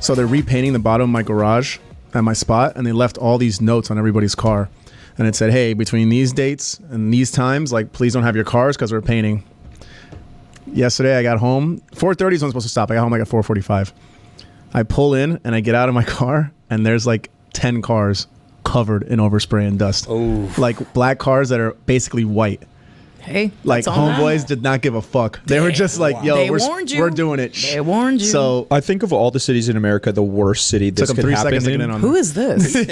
So they're repainting the bottom of my garage at my spot, and they left all these notes on everybody's car. And it said, hey, between these dates and these times, like, please don't have your cars because we're painting. Yesterday, I got home. 4:30 is when I'm supposed to stop. I got home like at 4:45. I pull in, and I get out of my car, and there's like 10 cars covered in overspray and dust. Oh. Like black cars that are basically white. Hey, like homeboys did not give a fuck. They were just like, "Yo, we're doing it." They warned you. So I think of all the cities in America, the worst city this could happen in. Who is this? It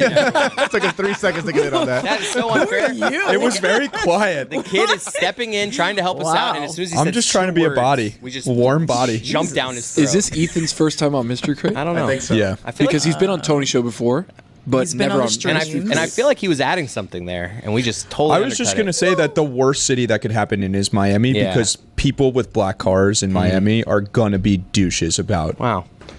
took us 3 seconds to get in on that. That is so unfair. It was very quiet. The kid is stepping in, trying to help us out, and as soon as he I'm said just trying to be a body, we just warm body. Jumped down his throat. Is this Ethan's first time on Mystery Crate? I don't know. I think so. Yeah, I feel because he's been on Tony's show before, but He's been never on on. the and I feel like he was adding something there, and we just totally. I was just going to say that the worst city that could happen in is Miami because people with black cars in Miami are going to be douches about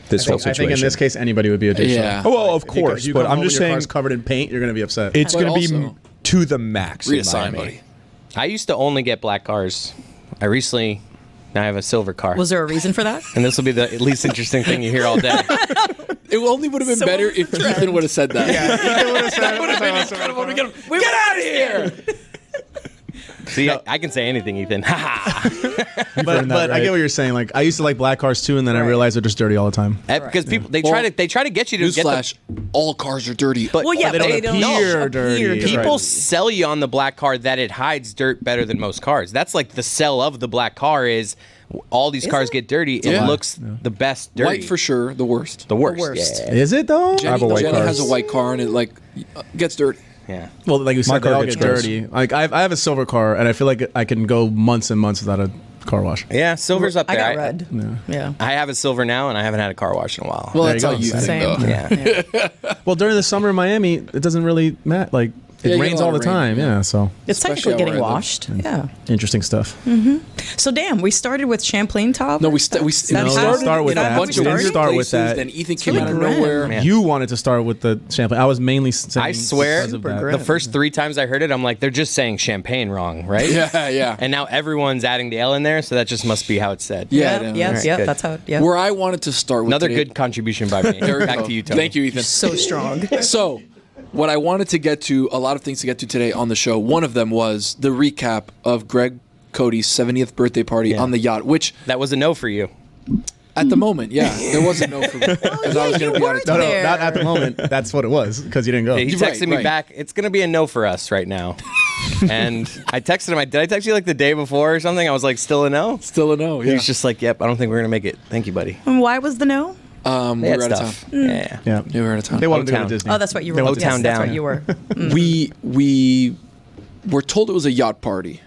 this whole situation. I think in this case, anybody would be a douche. Yeah. Oh, well, of course, You but come I'm home just and your saying car's covered in paint. You're going to be upset. it's But going to be also- to the max in Reassign, Miami. buddy. I used to only get black cars. Now I have a silver car. Was there a reason for that? And this will be the least interesting thing you hear all day. It only would have been better if Ethan would have said that. Ethan would have said That would have been incredible. Get out of here! See, I can say anything, Ethan. But I get what you're saying. Like, I used to like black cars too, and then I realized they're just dirty all the time. Because people they try to get you to get Newsflash: all cars are dirty. But Well, yeah, they but don't they don't appear dirty. people Right. sell you on the black car that it hides dirt better than most cars. That's like the sell of the black car is all these cars get dirty. It Yeah. looks the best dirty. White for sure, the worst. The worst. The worst. Yeah. Is it though? Jenny, have a white Jenny car. has a white car and it gets dirty. Yeah. Well, like you said, they car all gets get gross. dirty. Like I have a silver car, and I feel like I can go months and months without a car wash. Yeah, silver's up I there. got red. Yeah. I have a silver now, and I haven't had a car wash in a while. Well, There that's you how go. you think, Same. though. yeah. Well, during the summer in Miami, it doesn't really matter. Like Yeah, it you get rains a lot all the of rain, time. yeah. Yeah, so It's Especially technically getting where I live. washed. Yeah. interesting stuff. So, Dan, we started with Champlain Top. No, we No, started start with in a that. bunch We of didn't weird start with places, that. Then Ethan came really out of grim. nowhere. Man. You wanted to start with the champagne. I was mainly saying. I swear, because of that. grim. the first 3 times I heard it, I'm like, they're just saying champagne wrong, right? Yeah. And now everyone's adding the L in there, so that just must be how it's said. Yeah, Yeah. no, Yes. right, Yeah. good. That's how. Yeah. Where I wanted to start with Another today- good contribution by me. There we Back go. to you, Tony. Thank you, Ethan. So strong. So, what I wanted to get to, a lot of things to get to today on the show. One of them was the recap of Greg Cote's 70th birthday party on the yacht, which That was a no for you. at the moment, there was a no for me because I was going to be out of No, town. no, there. not at the moment. That's what it was because you didn't go. He You're texted right, me right. back, it's going to be a no for us right now. And I texted him, did I text you like the day before or something? I was like, still a no? Still a no. He Yeah, was just like, yep, I don't think we're going to make it. Thank you, buddy. And why was the no? we They had were out of stuff. town. Yeah. Yeah, Yeah, we were out of town. they wanted to go O-Town. to Disney. Oh, that's what you They were. went to Yes, O-Town that's down. what you were. We were told it was a yacht party,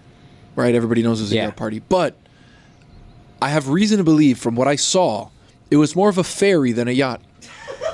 right? Everybody knows it was a Yeah. yacht party, but I have reason to believe from what I saw, it was more of a ferry than a yacht.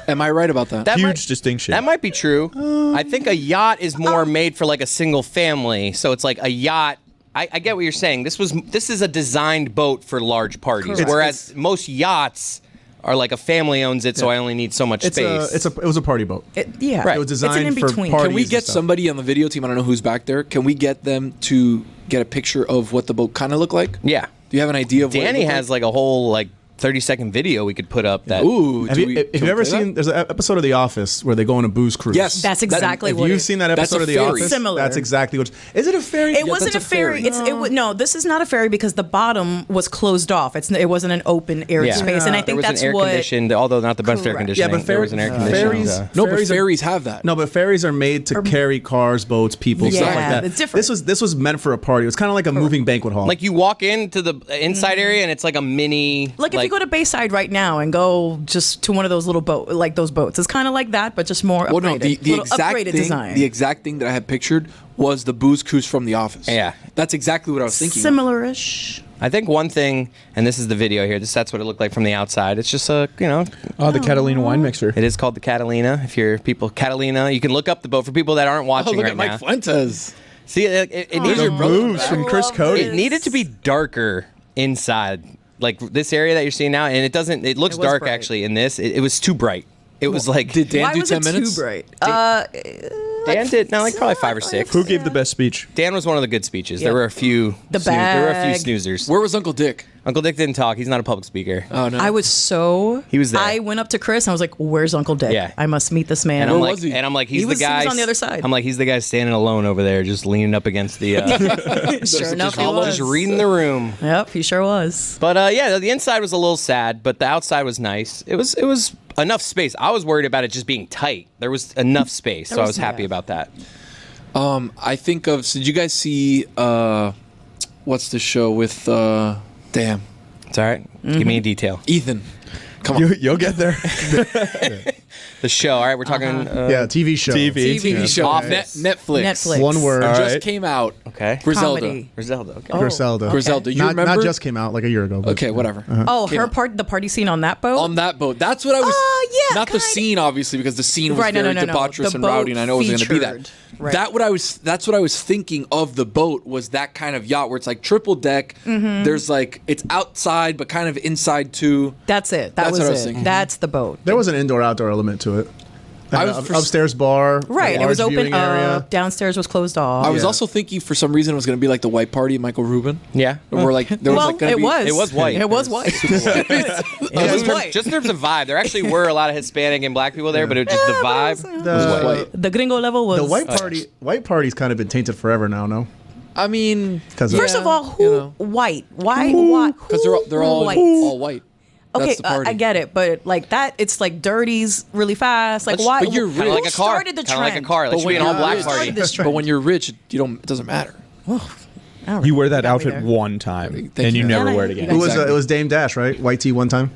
Am I right about that? That Huge might- distinction. That might be true. I think a yacht is more made for like a single family. So it's like a yacht. I get what you're saying. This is a designed boat for large parties, Correct. whereas most yachts are like a family owns it, so I only need so much space. It was a party boat. Yeah. Right. It was It's an designed for in-between. parties. Can we and get stuff. somebody on the video team? I don't know who's back there. Can we get them to get a picture of what the boat kind of looked like? Yeah. Do you have an idea of what it Danny looked has like a whole 30-second video we could put up that. Ooh, Have do you, we- if can you've we ever play that? seen, there's an episode of The Office where they go on a booze cruise. Yes. That's exactly If what you've it- seen that that's episode a of The ferry. Office, Similar. that's exactly what. Is it a ferry? It wasn't that's a a ferry. ferry. No, this is not a ferry because the bottom was closed off. It wasn't an open air Yeah. space, and I There think was that's an air what. conditioned, although not the best air Correct. conditioning. Yeah, but there was an air conditioned. ferries. No, but Ferries are- ferries have that. No, but ferries are made to carry cars, boats, people, stuff like Yeah, that. it's different. This was meant for a party. It was kind of like a moving banquet hall. Like you walk into the inside area and it's like a mini. Like if you go to Bayside right now and go just to one of those little boats, it's kind of like that, but just more. Well, no, upgraded. the Little exact upgraded thing, design. the exact thing that I had pictured was the booze cruise from The Office. Yeah. That's exactly what I was thinking. of. Similar-ish. I think one thing, and this is the video here. That's what it looked like from the outside. It's just a, Oh, the Catalina wine mixer. it is called the Catalina. If you're people, Catalina, you can look up the boat for people that aren't Oh, watching look right at Mike now. Fuentes. See, it needed The moves from Chris Cote. it needed to be darker inside, like this area that you're seeing now, and it doesn't. It looks It was dark bright. actually in this. It was too bright. It was like Did Dan Why do was 10 it minutes? too bright? Dan did like probably 5 or 6. Who gave the best speech? Dan was one of the good speeches. There Yeah. were a few. The There were a few bag. snoozers. Where was Uncle Dick? Uncle Dick didn't talk. He's not a public speaker. Oh no. I was so. He was there. I went up to Chris and I was like, "Where's Uncle Dick? Yeah. I must meet this man." And I'm Where like, was he? he's the guy He was on the other side. I'm like, he's the guy standing alone over there, just leaning up against the. Sure enough, he just was. reading the room. Yep, he sure was. But yeah, the inside was a little sad, but the outside was nice. It was enough space. I was worried about it just being tight. There was enough space, so I was happy about that. I think of. So did you guys see? What's the show with? Damn. It's all right. Give me a detail. Ethan. Come on. You'll get there. The show. All right, we're talking. Yeah, TV show. TV show. Office. Netflix. One word. All Just right. came out. Okay. Griselda. Comedy. Griselda. Okay. Oh, Griselda. okay. Griselda. You Not, remember? not just came out like a year ago. But, Okay, whatever. Oh, Came her out. part, the party scene on that boat. On that boat. That's what I was. Yeah, Not the kinda. scene, obviously, because the scene was Right, no, very no, no, no. debaucherous The and rowdy, boat and I know it wasn't going to be featured. that. Right. That's what I was thinking of the boat was that kind of yacht where it's like triple deck. There's like it's outside but kind of inside too. That's it. That's Was what I was it. thinking. That's the boat. there was an indoor-outdoor element to it. I was Upstairs bar. Right. It was large open viewing area. up. Downstairs was closed off. I was also thinking for some reason it was going to be like the white party, Michael Rubin. Yeah. Where like there was well, like gonna it be, was. It was white. It was white. It was white. Just in terms of vibe, there actually were a lot of Hispanic and black people there, but it was just the vibe. The, The gringo level was the white party's kind of been tainted forever now, no? I mean, Because First of all, who you know. white? Why? Why? because they're all white. all white. Okay, That's the party. I get it, but like that, it's like dirties really fast. Like why? but you're who rich. Kind of like a car. started the Kind of trend? like a car. Like But should be an when all you're black rich- party. started this trend? But when you're rich, you don't. It doesn't matter. All right, You wear that got me outfit there. one time, Thank and you you. never Yeah, wear it you again. got it was Exactly. it was Dame Dash, right? White tee one time.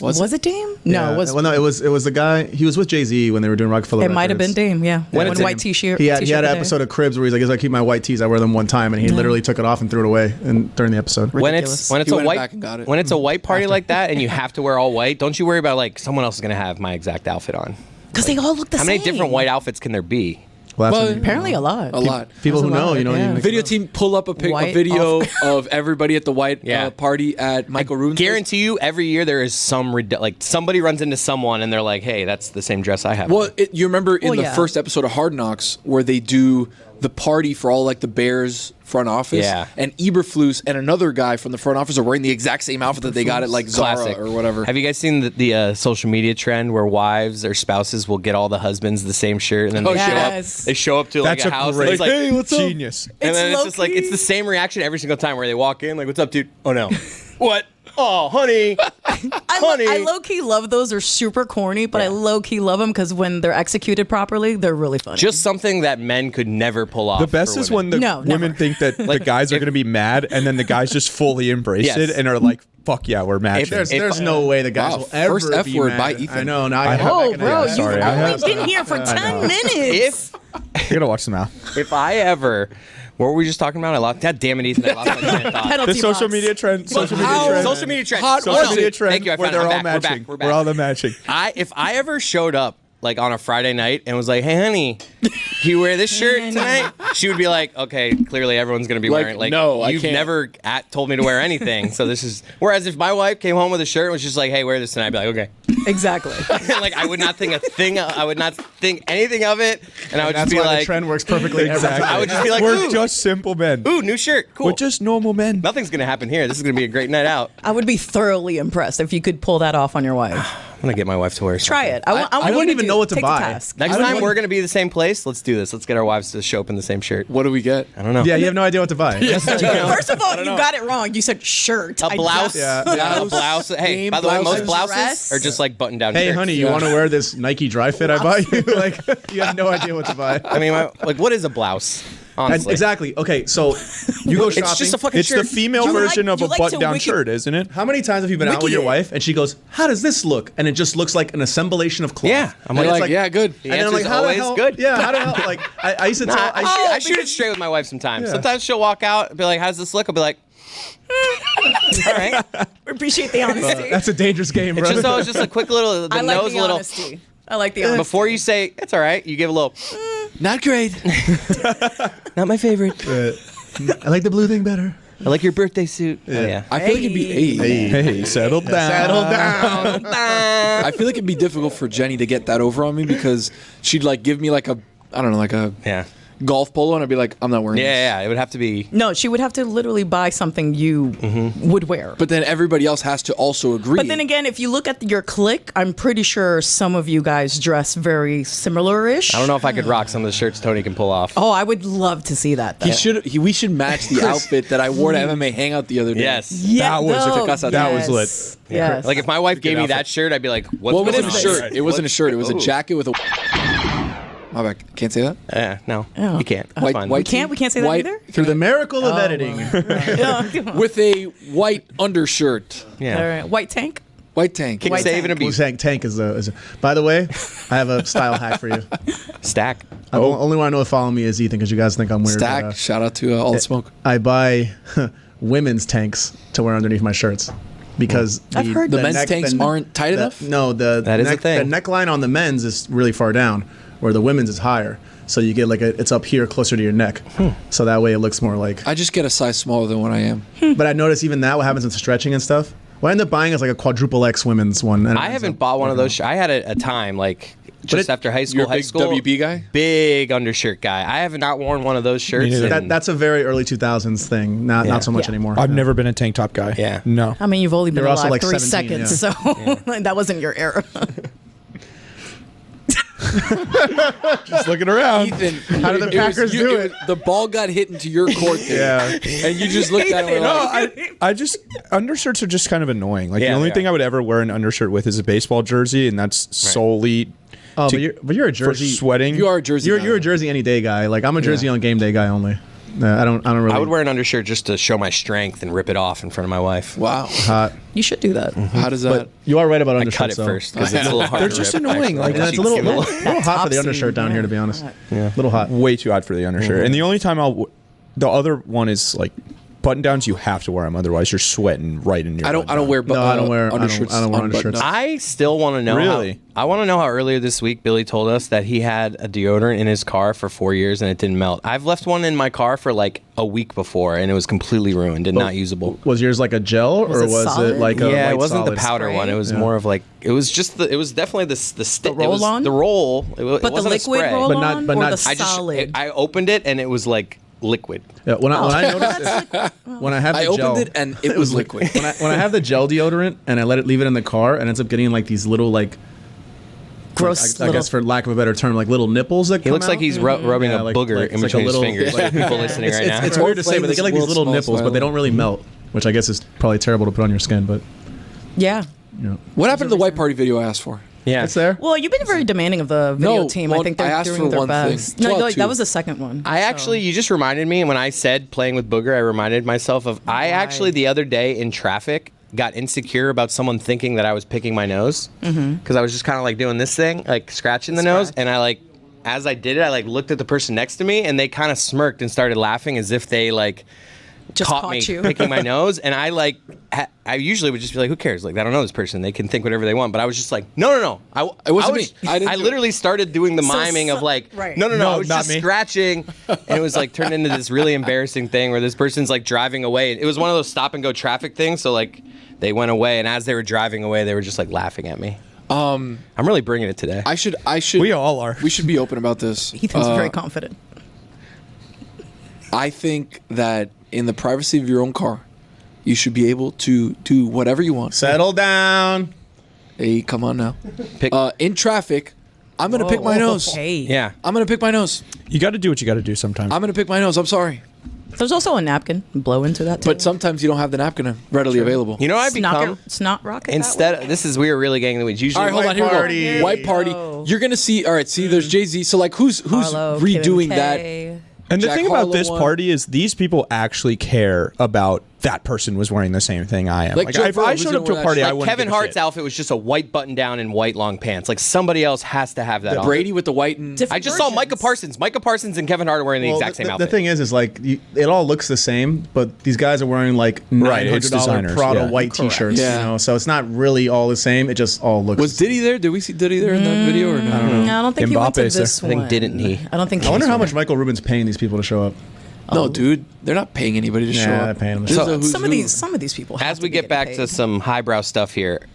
Was it Dame? No, Yeah. it was. Well, no, it was the guy. He was with Jay-Z when they were doing Rockefeller. It might have been Records. Dame. Yeah, When one it's white Dame. t-shirt. He had t-shirt an a day. episode of Cribs where he's like, I keep my white tees. I wear them one time, and he literally took it off and threw it away during the episode. When Ridiculous. it's when it's He a went white back and got it. when it's a white party like that and you have to wear all white, don't you worry about like someone else is gonna have my exact outfit on. Because they all look the How same. many different white outfits can there be? Well, that's Well, when you- Apparently a lot. A lot. people who There's a know, lot, you know, yeah. you make Video team pull up a White video of everybody at the white Yeah. party at Michael Rubin's place. Guarantee you, every year there is some like somebody runs into someone and they're like, "Hey, that's the same dress I have." Well, you remember in Well, the yeah. first episode of Hard Knocks where they do the party for all like the Bears front office, Yeah. and Eberflus and another guy from the front office are wearing the exact same outfit that they got at like Zara Classic or whatever. Have you guys seen the social media trend where wives or spouses will get all the husbands the same shirt and then Oh, they show up? yes. They show up to like That's a a house. great. And it's like, hey, what's Genius. up? and It's then it's just like low-key. it's the same reaction every single time where they walk in. Like, "What's up, dude?" "Oh no." "What?" "Oh, honey." Honey. I low key love those. They're super corny, but I low key love them because when they're executed properly, they're really funny. Just something that men could never pull off. The best for is women. when the No, women never. think that the guys are going to be mad, and then the guys just fully embrace Yes. it and are like, "Fuck yeah, we're matching." There's no way the guys Wow, will ever first F be word mad. by Ethan. I know. Now I have- have oh, back in the bro, day. you've Sorry, I only have- been here for 10 minutes. If You gotta watch them out. if I ever, what were we just talking about? I lost. God damn it, Ethan! I lost my train of thought. Penalty The social box. media trend. Social media how- trend. Social media trend. Hot Social was media it? trend. Thank you. I where found they're it. all I'm back. matching. We're back. We're all the matching. If I ever showed up like on a Friday night and was like, "Hey, honey, can you wear this shirt tonight?" She would be like, "Okay, clearly everyone's gonna be Like, wearing like no, I you've can't." never told me to wear anything." So this is. Whereas if my wife came home with a shirt and was just like, "Hey, wear this tonight," I'd be like, "Okay." Exactly. Like I would not think a thing. I would not think anything of it, and I would That's just be why like, the trend works perfectly every Exactly. time. I would just be like, we're "Ooh, just simple men. ooh, new shirt, cool." We're just normal men. Nothing's gonna happen here. This is gonna be a great night out. I would be thoroughly impressed if you could pull that off on your wife. I'm gonna get my wife to wear. Try something. it. I want wouldn't you even do. know what to Take the buy. task. Next I don't time want- we're gonna be the same place. Let's do this. Let's get our wives to show up in the same shirt. What do we get? I don't know. Yeah, you have no idea what to buy. First of all, you got it wrong. You said shirt. A blouse. Yeah. A blouse. Hey, Name by the way, most blouses. blouses Dress. are just like button-down Hey, shirts. honey, you want to wear this Nike dry fit I bought you? Like, you have no idea what to buy. I mean, like, what is a blouse? Honestly, Exactly. Okay, so you go shopping. It's just a fucking It's shirt. the female You like- version of you a like to button-down wiki- shirt, isn't it? How many times have you been out with Wiki your it. wife and she goes, "How does this look?" And it just looks like an assemblation of cloth. Yeah, I'm You're like, like, yeah, good. The And then I'm answer's like, how the always hell? good. Yeah, how the hell? Like, I used to tell. Nah, I I shoot it straight with my wife sometimes. Yeah. Sometimes she'll walk out and be like, "How's this look?" I'll be like, "All right." We appreciate the honesty. That's a dangerous game, It's bro. just a quick little. The I like nose the a little. honesty. I like the honesty. Before you say it's all right, you give a little. Not great. Not my favorite. I like the blue thing better. I like your birthday suit. Oh, yeah. I feel like it'd be. Hey, settle down. Settle down. I feel like it'd be difficult for Jenny to get that over on me because she'd like give me like a, I don't know, like a Yeah. golf polo, and I'd be like, I'm not wearing this. Yeah, it would have to be. No, she would have to literally buy something you would wear. But then everybody else has to also agree. But then again, if you look at your clique, I'm pretty sure some of you guys dress very similar-ish. I don't know if I could rock some of the shirts Tony can pull off. Oh, I would love to see that. Though. We should match the outfit that I wore to MMA Hangout the other day. Yes. Yeah, that was lit. Yes. Like if my wife gave me that shirt, I'd be like, What was in a shirt? It wasn't a shirt. It was a jacket with a. My bad. Can't say that. No, Oh. you can't. It's White- fine. white- We can't say that White- either? Through the miracle of editing. With a white undershirt, Yeah. All right. White tank? white tank. Kick, White save, tank. and abuse. Tank is a. By the way, I have a style hack for you. Stack. The only one I know to follow me is Ethan because you guys think I'm weird. Stack. but, Shout out to all the smoke. I buy women's tanks to wear underneath my shirts because I've heard The men's tanks aren't tight enough? No, That is a thing. The neckline on the men's is really far down, where the women's is higher. So you get it's up here closer to your neck. So that way it looks more like. I just get a size smaller than what I am. But I notice even that what happens with stretching and stuff. What I end up buying is like a quadruple X women's one. And I haven't bought one of those. I had a time just after high school. You're a big WB guy? Big undershirt guy. I have not worn one of those shirts. That's a very early 2000s thing. Not so much Yeah. anymore. I've never been a tank top guy. Yeah. No. I mean, you've only been You're also alive like 3 17, seconds, so that wasn't your era. Just looking around. Ethan, How did the Packers do it? The ball got hit into your court there. Yeah. And you just looked at it and were like, I just undershirts are just kind of annoying. Like Yeah, the only they thing are. I would ever wear an undershirt with is a baseball jersey, and that's solely Oh, to- but you're a for Jersey. sweating. you are a Jersey You're guy. a Jersey any day guy. Like I'm a Jersey on game day guy only. I don't really. I would wear an undershirt just to show my strength and rip it off in front of my wife. Wow. hot. You should do that. How does that? You are right about I undershirts. cut it though. first because it's a little hard. They're to just rip, annoying, actually. like, Yeah, it's a You little see little little- hot for the top undershirt seam, down here, to be yeah. honest. Yeah, little hot. way too hot for the undershirt. And the only time the other one is like button downs. You have to wear them, otherwise you're sweating right in your. I don't wear. No, I don't wear undershirts. I don't wear on undershirts. button-ups. I still want to know. Really? I want to know how earlier this week Billy told us that he had a deodorant in his car for 4 years and it didn't melt. I've left one in my car for like a week before and it was completely ruined and not usable. Was yours like a gel or it was solid? it like a Yeah, white it wasn't solid? the powder spray? one. It was more of like it was just it was definitely the stick. The roll-on? The roll. It But the wasn't a liquid spray. roll But not- on but or not- the I just solid? I opened it and it was like liquid. Yeah, when I noticed it, when I have the I gel, opened it and it was liquid. when I have the gel deodorant and I leave it in the car and ends up getting like these little like Gross I little. guess for lack of a better term, like little nipples that He looks like he's rubbing Yeah, a like- booger like- in it's like between a his little- fingers. like- People listening right now. It's weird to say, but they get like these little nipples, but they don't really melt, which I guess is probably terrible to put on your skin. But Yeah. What happened to the white party video I asked for? Yeah, it's there. Well, you've been very demanding of the video No, team. well, I think they're I asked doing for their one best. thing. No, Well, like, two. that was the second one. I actually, you just reminded me when I said playing with booger, I reminded myself of, I actually the other day in traffic got insecure about someone thinking that I was picking my nose. Because I was just kind of like doing this thing, like scratching the nose. And I like, as I did it, I like looked at the person next to me and they kind of smirked and started laughing as if they like Just caught me you. picking my nose. And I like, I usually would just be like, who cares? Like, I don't know this person. They can think whatever they want. But I was just like, no. It wasn't me. I didn't I do it. literally started doing the miming of like, right. no. No, I was not just me. scratching. And it was like turned into this really embarrassing thing where this person's like driving away. It was one of those stop and go traffic things. So like they went away. And as they were driving away, they were just like laughing at me. I'm really bringing it today. I should. We all are. We should be open about this. Ethan's very confident. I think that in the privacy of your own car, you should be able to do whatever you want. Settle down. Hey, come on now. Pick- In traffic, I'm gonna pick my nose. Hey. yeah. I'm gonna pick my nose. You got to do what you got to do sometimes. I'm gonna pick my nose. I'm sorry, There's also a napkin. Blow into that too. but sometimes you don't have the napkin readily available. You know what I snot, become? snot rocket. Instead, this is, we are really getting the weeds. Usually, All right, hold on. Here we party. go. White party. go. You're gonna see. All right, see, there's Jay Z. So like, who's Harlow, redoing Kim that? K. And the Jack thing about Harlow this one. party is these people actually care about that person was wearing the same thing I am. Like Joe if Burrow, I who's showed gonna up to wear a that party, shit? I like wouldn't Kevin give a Hart's shit. outfit was just a white button down and white long pants. Like somebody else has to have that on. Brady with the white and I just saw Micah Parsons. Micah Parsons and Kevin Hart are wearing the exact same the outfit. thing is like it all looks the same, but these guys are wearing like Right, it's $900 designers, Prada yeah. white T-shirts. Yeah. You know, so it's not really all the same. It just all looks. Was Diddy there? Did we see Diddy there in that video or no? I don't know. No, I don't think he went to Mbappe's there. this I one. think didn't he? I don't think. I wonder how much Michael Rubin's paying these people to show up. No, dude, they're not paying anybody to show Yeah, up. they're paying them. This is So- a who's Some of who. these people. Have As to we be get back getting to paid. some highbrow stuff here,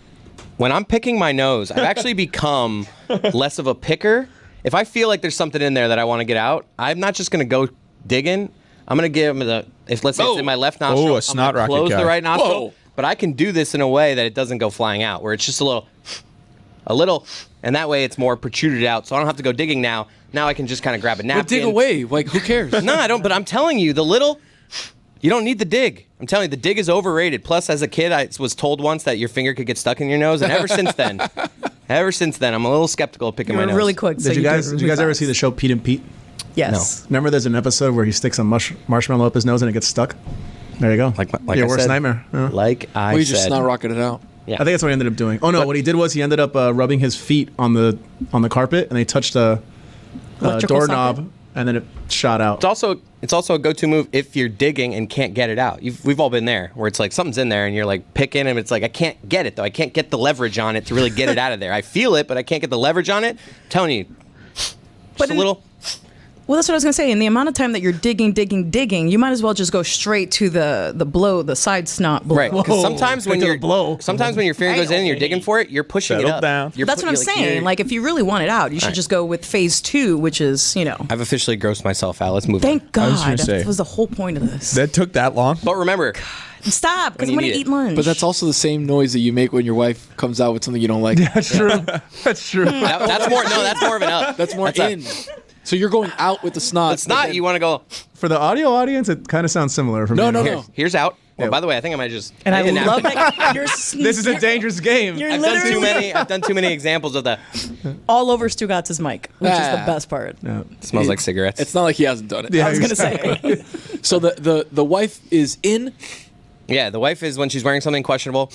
when I'm picking my nose, I've actually become less of a picker if I feel like there's something in there that I want to get out, I'm not just going to go digging. I'm going to give him let's say it's in my left nostril, a snot I'm gonna rocket close guy. the right nostril. Whoa. But I can do this in a way that it doesn't go flying out, where it's just a little, and that way it's more protruded out, so I don't have to go digging now. Now I can just kind of grab a napkin. But dig away. Like, who cares? No, I don't, but I'm telling you, you don't need the dig. I'm telling you, the dig is overrated. Plus, as a kid, I was told once that your finger could get stuck in your nose, and ever since then, I'm a little skeptical of picking my nose. Really quick. So Did you guys ever see the show Pete and Pete? Yes. Remember there's an episode where he sticks a marshmallow up his nose and it gets stuck? There you go. Like your I worst said. nightmare. Yeah. Like I Well, you said. just not rocketed it out. Yeah. I think that's what he ended up doing. Oh no, what he did was he ended up rubbing his feet on the carpet, and they touched a Electrical doorknob, socket? and then it shot out. It's also a go-to move if you're digging and can't get it out. We've all been there, where it's like something's in there and you're like picking, and it's like I can't get it though. I can't get the leverage on it to really get it out of there. I feel it, but I can't get the leverage on it. I'm telling you, just a little. Well, that's what I was gonna say. In the amount of time that you're digging, you might as well just go straight to the side snot blow. Right, because sometimes when Get to your the blow. sometimes when your finger goes in and you're digging for it, you're pushing it Settle up. down. That's what I'm saying. Like, if you really want it out, you should just go with phase 2, which is, I've officially grossed myself out. Let's move on. Thank God. gonna say. That was the whole point of this. That took that long? But remember, Stop, because I'm you going to need eat it. lunch. But that's also the same noise that you make when your wife comes out with something you don't like. That's true. That's true. that's more. No, that's more of an up. That's more in. So you're going out with the snot. It's not. You want to go. For the audio audience, it kind of sounds similar. From No, me. no, Here, no. here's out. Well, Yeah. by the way, I think I might just. And I need a love napkin. that you're This is a dangerous game. You're I've done too literally many. I've done too many examples of that. all over Stugotz's mic, which is the Ah. best part. Yeah. It smells like cigarettes. It's not like he hasn't done it. Yeah, I was going to say. So the wife is in. Yeah, the wife is when she's wearing something questionable.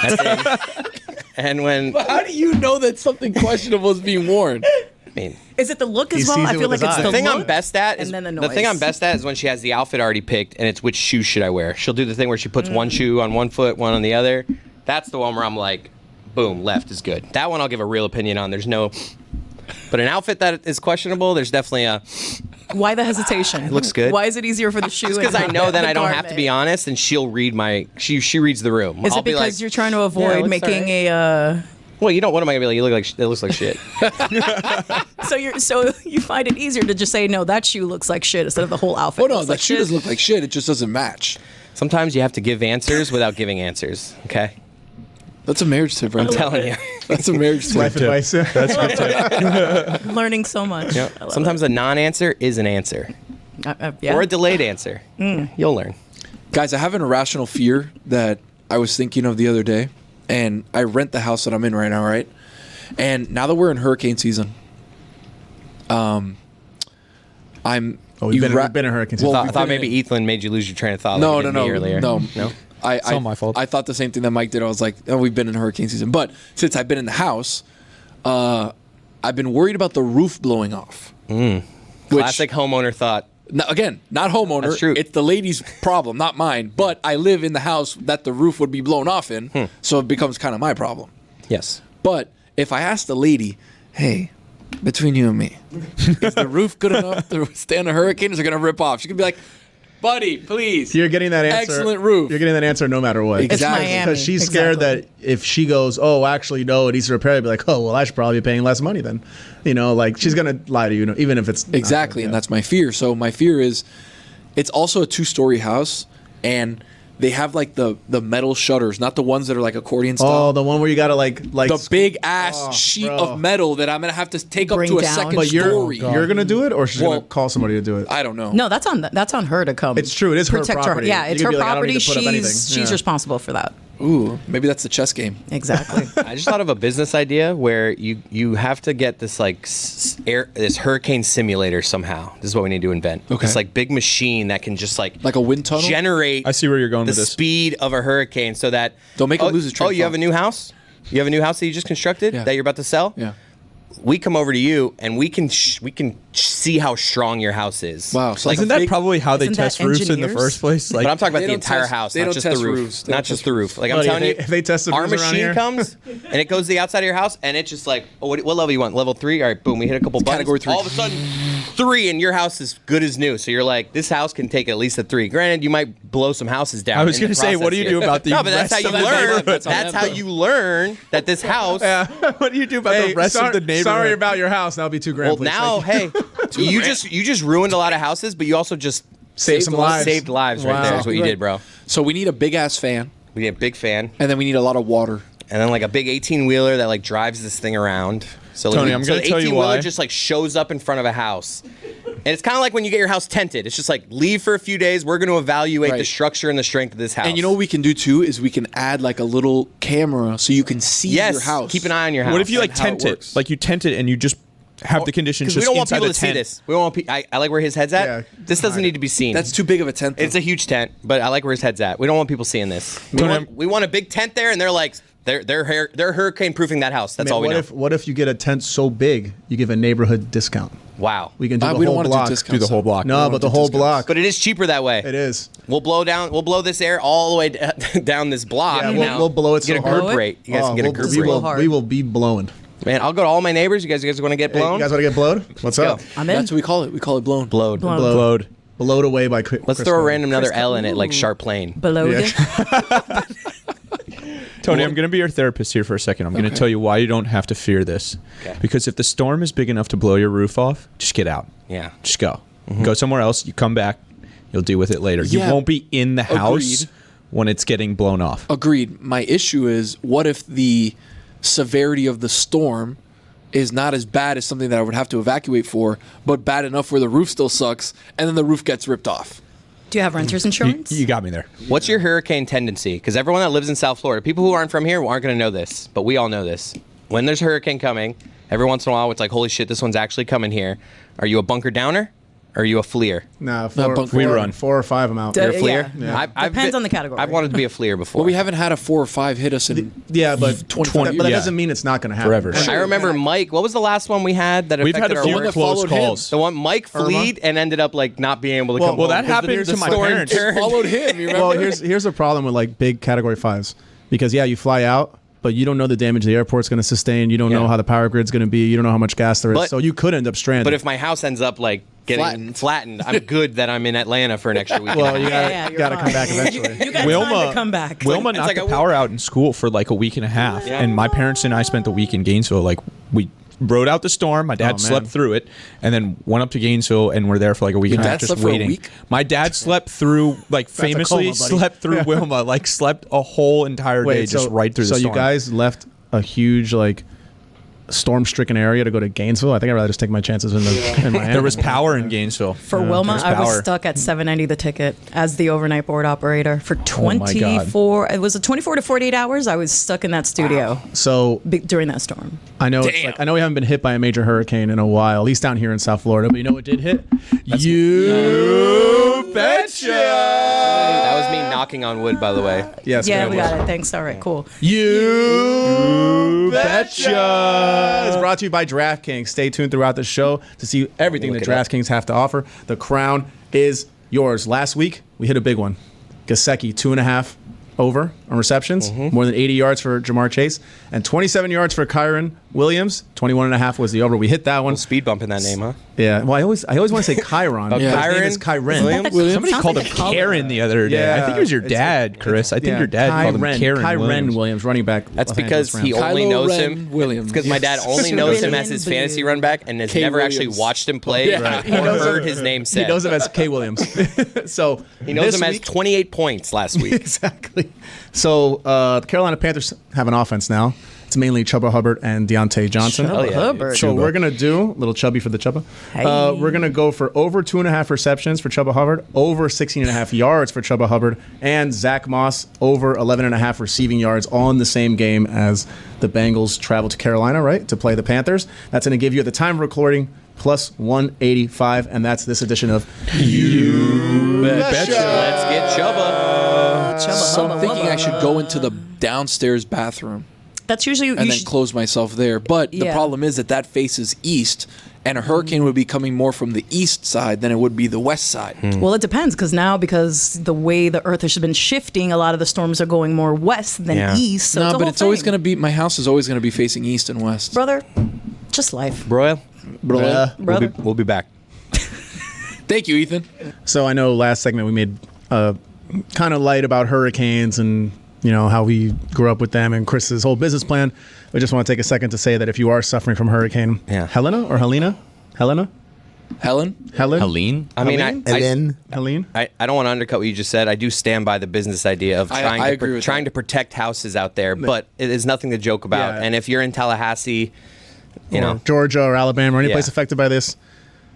That's it. And when How do you know that something questionable is being worn? I mean, Is it the look He as well? sees I it feel with like his it's eyes. the the thing I'm look best at is and then the the thing noise. I'm best at is when she has the outfit already picked and it's which shoe should I wear. She'll do the thing where she puts one shoe on one foot, one on the other. That's the one where I'm like, boom, left is good. That one I'll give a real opinion on. There's no. But an outfit that is questionable, there's definitely a. Why the hesitation? It looks good. Why is it easier for the shoe? Just because I and know then the I don't have to be garment? honest, and she'll read my. She reads the room. Is I'll it be because like, you're trying to "Yeah, avoid looks making alright." a? Well, you don't. What am I gonna be like? You look like it looks like shit. So you find it easier to just say no. That shoe looks like shit instead of the whole outfit. Oh no, looks that like shoe shit. doesn't look like shit. It just doesn't match. Sometimes you have to give answers without giving answers. Okay, That's a marriage tip, right? I'm telling you. That's a marriage tip. Life advice. That's good tip. Learning so much. I love Sometimes a non-answer is an answer, it. Yeah. or a delayed answer. You'll learn. Guys, I have an irrational fear that I was thinking of the other day, and I rent the house that I'm in right now, right? And now that we're in hurricane season, I'm. Oh, we've been in hurricane season. Well, I we've thought been maybe Ethan made you lose your train of thought. No, like you no, did me no, earlier. no. No. It's all my fault. I thought the same thing that Mike did. I was like, oh, we've been in hurricane season. But since I've been in the house, I've been worried about the roof blowing off. Classic homeowner thought. No, again, not homeowner. That's true. It's the lady's problem, not mine. But I live in the house that the roof would be blown off in, so it becomes kind of my problem. Yes. But if I ask the lady, hey, between you and me, is the roof good enough to stand a hurricane? Or is it going to rip off? She could be like, buddy, please. You're getting that answer. Excellent roof. You're getting that answer no matter what. It's Exactly. Miami. Because she's scared Exactly. that if she goes, oh, actually, no, it needs to repair, I'd be like, oh, well, I should probably be paying less money then. You know, like, she's going to lie to you, even if it's. Exactly, and that's my fear. So my fear is, it's also a 2-story house, and they have like the metal shutters, not the ones that are like accordion style. Oh, the one where you got to, like. The big ass sheet bro. of metal that I'm gonna have to take Bring up to a down. second But story. you're going to do it, or she's going Well, to call somebody to do it? I don't know. No, that's on her to come. It's true, it is her protect property. Yeah, You it's could her be like, I don't need property. to put up anything. She's Yeah. responsible for that. Ooh, maybe that's the chess game. Exactly. I just thought of a business idea where you have to get this like this hurricane simulator somehow. This is what we need to invent. Okay. This like big machine that can just like Like a wind tunnel? generate. I see where you're going the with this. speed of a hurricane, so that Don't make him lose his train Oh, of you have thought. a new house? You have a new house that you just constructed Yeah. that you're about to sell? Yeah. We come over to you and we can see how strong your house is. Wow. So Like, Isn't that big- probably how they Isn't that test roofs in the engineers? first place? Like, but I'm talking about They the don't entire test- house, they not don't just the test roof. roofs. They Not don't just test the roof. Like I'm Buddy, telling you, if they test the our roofs around machine here- comes and it goes to the outside of your house and it's just like, oh, what level you want? Level 3? All right, boom. We hit a couple buttons. Category 3. All of a sudden, 3 and your house is good as new. So you're like, this house can take at least a 3. Granted, you might blow some houses down. I was in the going to say, what do process you here. do about the No, but that's rest how of you the learn. neighborhood? That's how you learn that this house. Yeah. What do you do about the rest of the Sorry, sorry about your house. That'll be $2,000. Well, please. now, Thank you. hey, you just ruined a lot of houses, but you also just Save some lives. saved lives right there. Is what you did, bro. So we need a big ass fan, We need a big fan, and then we need a lot of water. and then like a big 18-wheeler that like drives this thing around. So Tony, like, I'm gonna the tell you 18-wheeler why. just like shows up in front of a house. And it's kind of like when you get your house tented. It's just like, leave for a few days. We're going to evaluate the Right. structure and the strength of this house. And you know what we can do too is we can add like a little camera so you can see yes, your house. keep an eye on your house. What if you like and how it tent it? works. Like you tent it and you just have the conditions Because just we don't want inside people the to see tent. this. We don't want I like where his head's at. Yeah. This doesn't need to be seen. That's too big of a tent. though. It's a huge tent, but I like where his head's at. We don't want people seeing this. We want a big tent there, and they're like they're hurricane proofing that house. That's all we know. What if you get a tent so big you give a neighborhood discount? Wow. We can do the we don't whole want to block. do discounts. Do the whole block. We No, don't but the wanna do whole discounts. block. But it is cheaper that way. It is. We'll blow this air all the way down this block. Yeah, you we'll- know? we'll blow it Get so a hard. group rate. You guys can get a group we rate. will, hard. we will be blowing. Man, I'll go to all my neighbors. You guys want to get Hey, blown? you guys want to get blowed? What's go. up? I'm in. That's what we call it. We call it blown. Blowed. Blown. Blowed away by Chris Let's throw a Cote. random another L in it, like Sharp Plane. Below Yeah. Tony, I'm going to be your therapist here for a second. I'm going to tell you why you don't have to fear this. Okay. Because if the storm is big enough to blow your roof off, just get out. Yeah. Just go. Go somewhere else. You come back. You'll deal with it later. Yeah. You won't be in the house Agreed. when it's getting blown off. Agreed. My issue is what if the severity of the storm is not as bad as something that I would have to evacuate for, but bad enough where the roof still sucks, and then the roof gets ripped off. Do you have renter's insurance? You got me there. What's your hurricane tendency? Because everyone that lives in South Florida, people who aren't from here aren't going to know this, but we all know this. When there's a hurricane coming, every once in a while, it's like, holy shit, this one's actually coming here. Are you a bunker downer? Or are you a fleer? Nah, We run. 4 or 5 I'm out. Duh, You're a fleer? Yeah. Depends on the category. I've wanted to be a fleer before. Well, we haven't had a 4 or 5 hit us in Yeah, but 20 but that yeah. doesn't mean it's not going to happen. Forever. And I remember Mike. What was the last one we had that We've affected had a our few work? that close followed him. calls. The one Mike fleed and ended up like not being able to come Well, home. that 'cause the- happened the to my storm parents. turned. followed him. You remember? Well, here's a problem with like big category 5s because yeah, you fly out, but you don't know the damage the airport's going to sustain. You don't know Yeah. how the power grid's going to be. You don't know how much gas there is. But- So you could end up stranded. But if my house ends up like getting flattened, I'm good that I'm in Atlanta for an extra week. well, you Yeah, you're gotta fine. come back eventually. You got time Wilma- to come back. Wilma knocked like the I power out in school for like a week and a half. Yeah. And my parents and I spent the week in Gainesville. Like, we rode out the storm. My dad Oh, slept man. through it and then went up to Gainesville and we're there for like a week Your and a dad half just slept for a waiting. week? My dad slept through, like, a famously coma, buddy. slept through Wilma, like, slept a whole entire day just right through the so storm. you guys left a huge like storm-stricken area to go to Gainesville. I think I'd rather just take my chances in Miami. There was power in Gainesville. For Wilma, There's I was power. stuck at $7.90 the ticket as the overnight board operator for Oh my God. 24. It was a 24 to 48 hours. I was stuck in that studio So during that storm. I know it's like, I know we haven't been hit by a major hurricane in a while, at least down here in South Florida. But you know what did hit? You betcha. That was me knocking on wood, by the way. Yes, Yeah, man, we it was. got it. Thanks. All right, cool. You betcha! It's brought to you by DraftKings. Stay tuned throughout the show to see everything that Look it up. DraftKings have to offer. The crown is yours. Last week, we hit a big one. Gesicki, 2.5 over on receptions, more than 80 yards for Jamar Chase, and 27 yards for Kyron Williams. 21.5 was the over. We hit that one. Speed bump in that name, huh? Yeah. Well, I always want to say Kyron. Yeah. His name is Kyron Kyron. Williams? Somebody Sounds called like him a color. Karen the other day. Yeah. I think it was your It's- dad, Chris. I think your dad called him Karen Williams, Williams. running back. That's Los because Angeles he Rams. only Kylo knows Ren him. Williams. Because my dad only knows him as his Williams. fantasy run back and has K. never Williams. actually watched him play Yeah. or He knows heard him- his name He said. knows him as K. Williams. So He knows this him as week- 28 points last week. Exactly. So the Carolina Panthers have an offense now. It's mainly Chubba Hubbard and Deontay Johnson. Oh, yeah. Hubbard. So we're going to do, a little chubby for the Chubba. Hey. We're going to go for over 2.5 receptions for Chubba Hubbard, over 16.5 yards for Chubba Hubbard, and Zach Moss over 11.5 receiving yards on the same game as the Bengals travel to Carolina, right, to play the Panthers. That's going to give you, at the time of recording, plus 185, and that's this edition of You Betcha. Let's get Chubba. So I'm Hubba, thinking hubba. I should go into the downstairs bathroom That's usually and then close myself there. But the Yeah. problem is that faces east, and a hurricane would be coming more from the east side than it would be the west side. Well, it depends because the way the Earth has been shifting, a lot of the storms are going more west than Yeah. east. So No, it's a but whole it's always thing. going to be, my house is always going to be facing east and west. brother. Just life, Broil. Bro. brother. We'll be back. Thank you, Ethan. So I know last segment we made kind of light about hurricanes and how we grew up with them and Chris's whole business plan. We just want to take a second to say that if you are suffering from Hurricane Helena or Helena? Helen? Helene? I mean, Helene? I don't want to undercut what you just said. I do stand by the business idea of trying to protect houses out there, but it is nothing to joke about. Yeah. And if you're in Tallahassee, Georgia or Alabama or any place affected by this,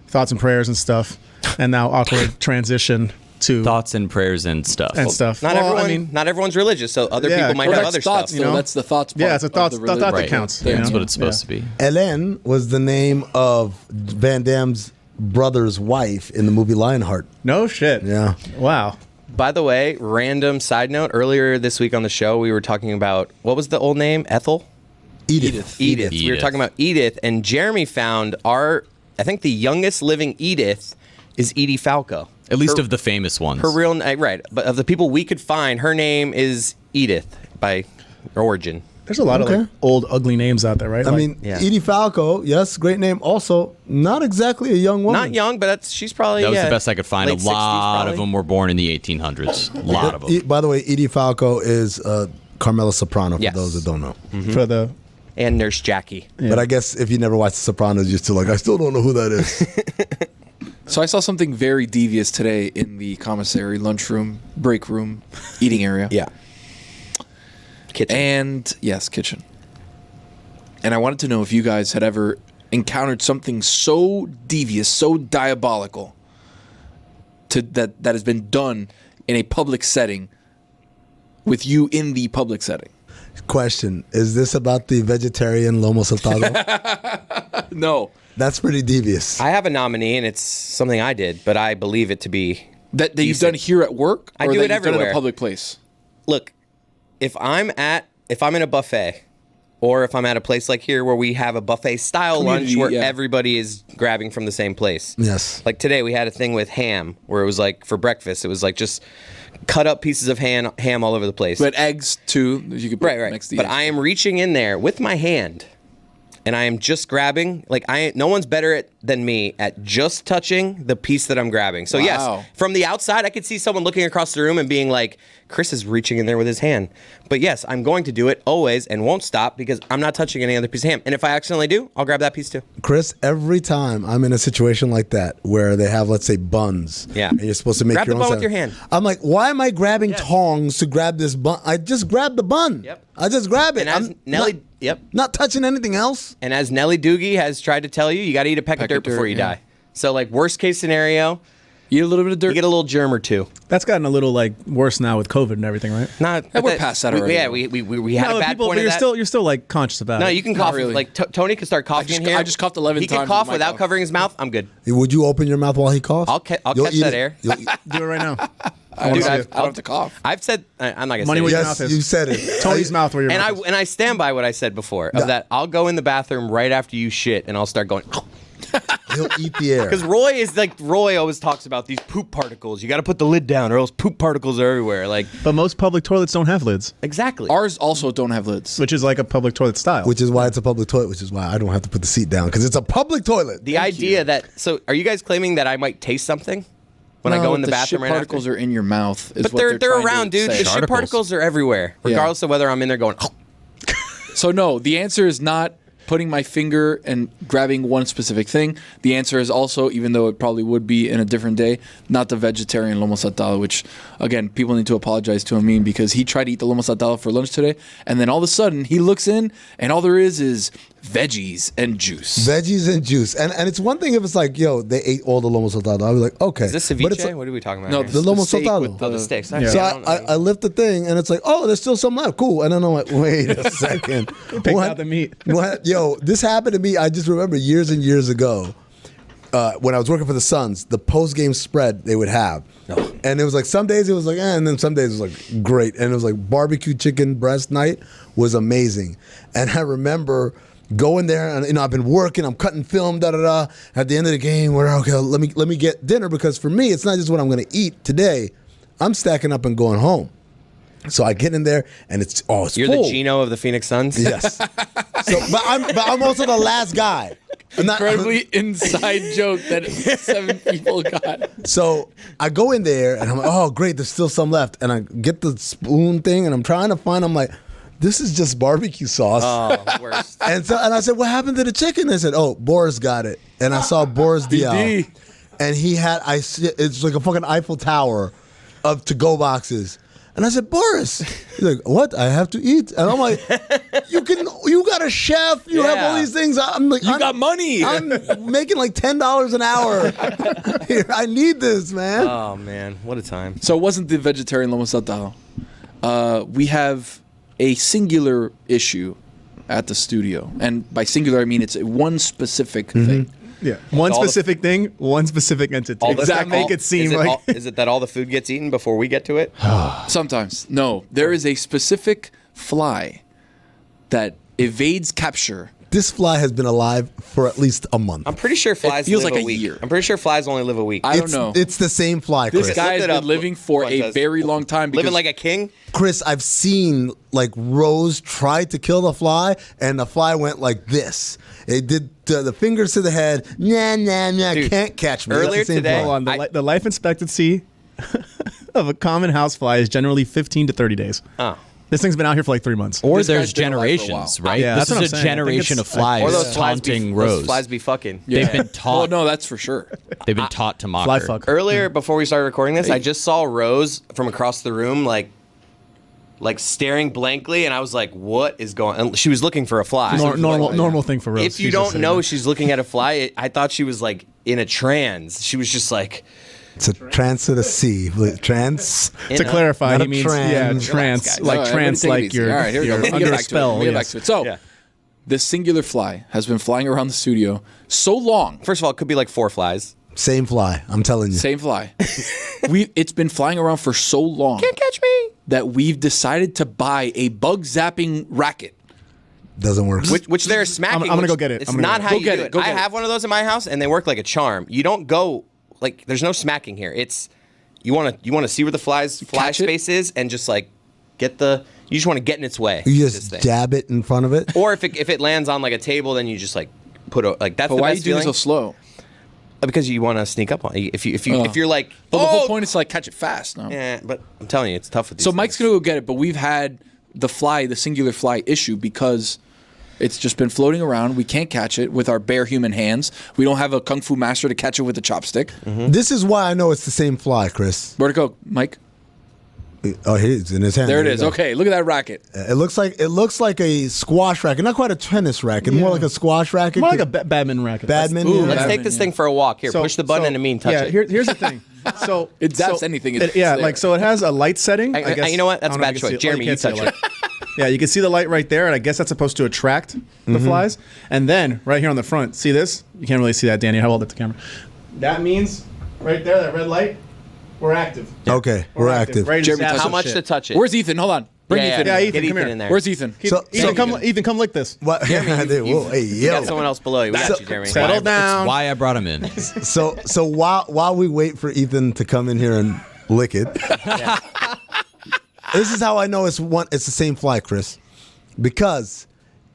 thoughts and prayers and stuff. And now awkward transition to thoughts and prayers and stuff. Not everyone's religious, so other people might have other thoughts, stuff. That's the thoughts part. Yeah, it's a thought that Right. counts. That's what it's supposed to be. Hélène was the name of Van Damme's brother's wife in the movie Lionheart. No shit. Yeah. Wow. By the way, random side note, earlier this week on the show, we were talking about, what was the old name? Ethel? Edith. We were talking about Edith, and Jeremy found I think the youngest living Edith is Edie Falco. At least of the famous ones. Her real right, but of the people we could find, her name is Edith by origin. There's a lot of like, old ugly names out there, right? I mean, Edie Falco, yes, great name. Also, not exactly a young woman. Not young, but she's probably That was the best I could find. A late 60s lot of probably. them were born in the 1800s. A lot of them. By the way, Edie Falco is Carmela Soprano, for those that don't know. For the and Nurse Jackie. Yeah. But I guess if you never watched The Sopranos, you're still like, I still don't know who that is. So I saw something very devious today in the commissary, lunchroom, break room, eating area. Yeah. Kitchen. And, yes, kitchen. And I wanted to know if you guys had ever encountered something so devious, so diabolical, that has been done in a public setting with you in the public setting. Question, is this about the vegetarian lomo saltado? No. That's pretty devious. I have a nominee, and it's something I did, but I believe it to be that you've done here at work, I or do that it you've done everywhere. in a public place. Look, if I'm in a buffet, or if I'm at a place like here where we have a buffet style lunch where everybody is grabbing from the same place. Yes. Like today we had a thing with ham where it was like for breakfast it was like just cut up pieces of ham all over the place. But eggs too, you could put right. next to But eggs. I am reaching in there with my hand and I am just grabbing, no one's better than me at just touching the piece that I'm grabbing. So yes, from the outside, I could see someone looking across the room and being like, Chris is reaching in there with his hand. But yes, I'm going to do it always and won't stop because I'm not touching any other piece of ham. And if I accidentally do, I'll grab that piece too. Chris, every time I'm in a situation like that where they have, let's say, buns, and you're supposed to make grab your the own bun with sandwich, your hand. I'm like, why am I grabbing tongs to grab this bun? I just grab the bun. Yep. I just grab it. And as I'm Nelly, not touching anything else. And as Nelly Doogie has tried to tell you, you got to eat a peck of dirt before you die. So like worst case scenario, eat a little bit of dirt. You get a little germ or two. That's gotten a little like worse now with COVID and everything, right? We're past that already. We had a bad point but of that. you're still like conscious about it. No, you can cough. really. Like Tony can start coughing in here. I just coughed 11 He times. can cough with my without cough. covering his mouth. I'm good. Would you open your mouth while he coughs? I'll catch that air. Do it right now. I Dude, don't have to cough. I've said I'm not gonna Money say where it. your Yes, mouth is. you said it. Tony's mouth where your and mouth is. I stand by what I said before of that I'll go in the bathroom right after you shit and I'll start going He'll eat the air. because Roy always talks about these poop particles. You got to put the lid down or else poop particles are everywhere. Like But most public toilets don't have lids, exactly. Ours also don't have lids. which is like a public toilet style. Which is why it's a public toilet, which is why I don't have to put the seat down, because it's a public toilet. The idea that are you guys claiming that I might taste something when I go in the bathroom shit right particles after? are in your mouth. Is But what they're trying to around, dude. say. The shit Particles. particles are everywhere, regardless of whether I'm in there going. So no, the answer is not putting my finger and grabbing one specific thing. The answer is also, even though it probably would be in a different day, not the vegetarian lomo saltado, which, again, people need to apologize to Amin because he tried to eat the lomo saltado for lunch today, and then all of a sudden he looks in, and all there is veggies and juice. Veggies and juice. And it's one thing if it's like, yo, they ate all the lomo saltado. I'll be like, okay. Is this But it's ceviche? like, what are we talking about? No, here? the lomo steak saltado. with the sticks. Yeah. So I lift the thing, and it's like, oh, there's still some left. Cool. And then I'm like, wait a second. Picked out the meat. What? Yo, this happened to me. I just remember years and years ago when I was working for the Suns, the post-game spread they would have. And it was like some days it was like, and then some days it was like great. And it was like barbecue chicken breast night was amazing. And I remember going there, and I've been working, I'm cutting film, da-da-da. At the end of the game, we're okay, let me get dinner, because for me, it's not just what I'm going to eat today. I'm stacking up and going home. So I get in there, and it's You're full. the Gino of the Phoenix Suns? Yes. But I'm also the last guy. Incredibly inside joke that 7 people got. So I go in there, and I'm like, oh, great, there's still some left. And I get the spoon thing, and I'm trying to find, I'm like, this is just barbecue sauce. Oh, worst. And I said, what happened to the chicken? They said, oh, Boris got it. And I saw Boris Diaw. And he had, it's like a fucking Eiffel Tower of to-go boxes. And I said, Boris. He's like, what? I have to eat. And I'm like, you got a chef. You have all these things. I'm like, You got money. I'm making like $10 an hour. Here, I need this, man. Oh, man. What a time. So it wasn't the vegetarian lomo saltado. We have a singular issue at the studio. And by singular, I mean it's one specific thing. Yeah, one specific thing, one specific entity. Exactly. Make it seem like. Is it that all the food gets eaten before we get to it? Sometimes. No. There is a specific fly that evades capture. This fly has been alive for at least a month. I'm pretty sure flies feels live like a a week. year. I'm pretty sure flies only live a week. I don't know. It's the same fly, Chris. This guy has Look it been up. living for a Fuentes. very long time. Because Living like a king? Chris, I've seen like Rose try to kill the fly, and the fly went like this. It did the fingers to the head. Nah, Dude, can't catch me. earlier That's the same today- fly. Hold on, the life expectancy of a common housefly is generally 15 to 30 days. Oh. This thing's been out here for like 3 months. Or This there's guy's been alive for a generations, while. right? Yeah, this that's what is I'm a saying. I think generation it's- of flies Or those flies taunting those Rose. flies be fucking. They've been Oh, taught. no, that's for sure. They've been taught to mock Fly her. fuck. Earlier, before we started recording this, I just saw Rose from across the room, like staring blankly, and I was like, "What is going?" And she was looking for a fly. Normal thing for Rose. If you She's just don't sitting know there. she's looking at a fly, I thought she was like in a trance. She was just like, It's a trance to the sea. Trance. you To know? clarify, Not he a means trance. trance, guys. like All right, trance, everybody take it like easy. you're, All right, here we go. you're Let me under get a back to it. spell. Let me get back yes. to it. So, Yeah. this singular fly has been flying around the studio so long. First of all, it could be like 4 flies. Same fly. I'm telling you. Same fly. It's been flying around for so long Can't catch me. that we've decided to buy a bug zapping racket. Doesn't work. Which they're smacking. I'm gonna which go get it. It's I'm gonna not go how Go you get do it. it. Go I get it. have one of those in my house, and they work like a charm. You don't go like there's no smacking here. It's you want to see where the fly catch it? space is, and just like get the. You just want to get in its way. You with this just thing. dab it in front of it. Or if it lands on like a table, then you just like put a like that's But the why are you best doing feeling. so slow? Because you want to sneak up on it. If you're like Well, the whole point is to like catch it fast. No? Yeah, but I'm telling you, it's tough with these. So Mike's things. gonna go get it, but we've had the singular fly issue because it's just been floating around. We can't catch it with our bare human hands. We don't have a kung fu master to catch it with a chopstick. This is why I know it's the same fly, Chris. Where'd it go, Mike? Oh, here it's in his hand. There it you is. go. Okay, look at that racket. It looks like a squash racket, not quite a tennis racket, more like a squash racket. More like a badminton racket. badminton. Ooh, yeah. Let's Badminton, take this thing for a walk. Here, push the button, and Amin touch yeah, it. here's the thing. So It zaps anything, it's yeah, there. like so it has a light setting. I guess, you know what? That's I a don't bad if you choice. can see Jeremy, you can't see touch the light. Yeah, you can see the light right there, and I guess that's supposed to attract the flies. And then right here on the front, see this? You can't really see that, Danny. How hold it to camera? That means right there, that red light, we're active. Okay, we're active. Ready to Jeremy, zap touch How some much shit. to touch it? Where's Ethan? Hold on. Bring Ethan. Yeah, in. Ethan, Get come Ethan here. in there. Where's Ethan? Ethan, come lick this. What? Whoa, hey, You got yo. someone else below you. We got you, Jeremy. Settle down. Why I brought him in. So while we wait for Ethan to come in here and lick it, this is how I know it's the same fly, Chris. Because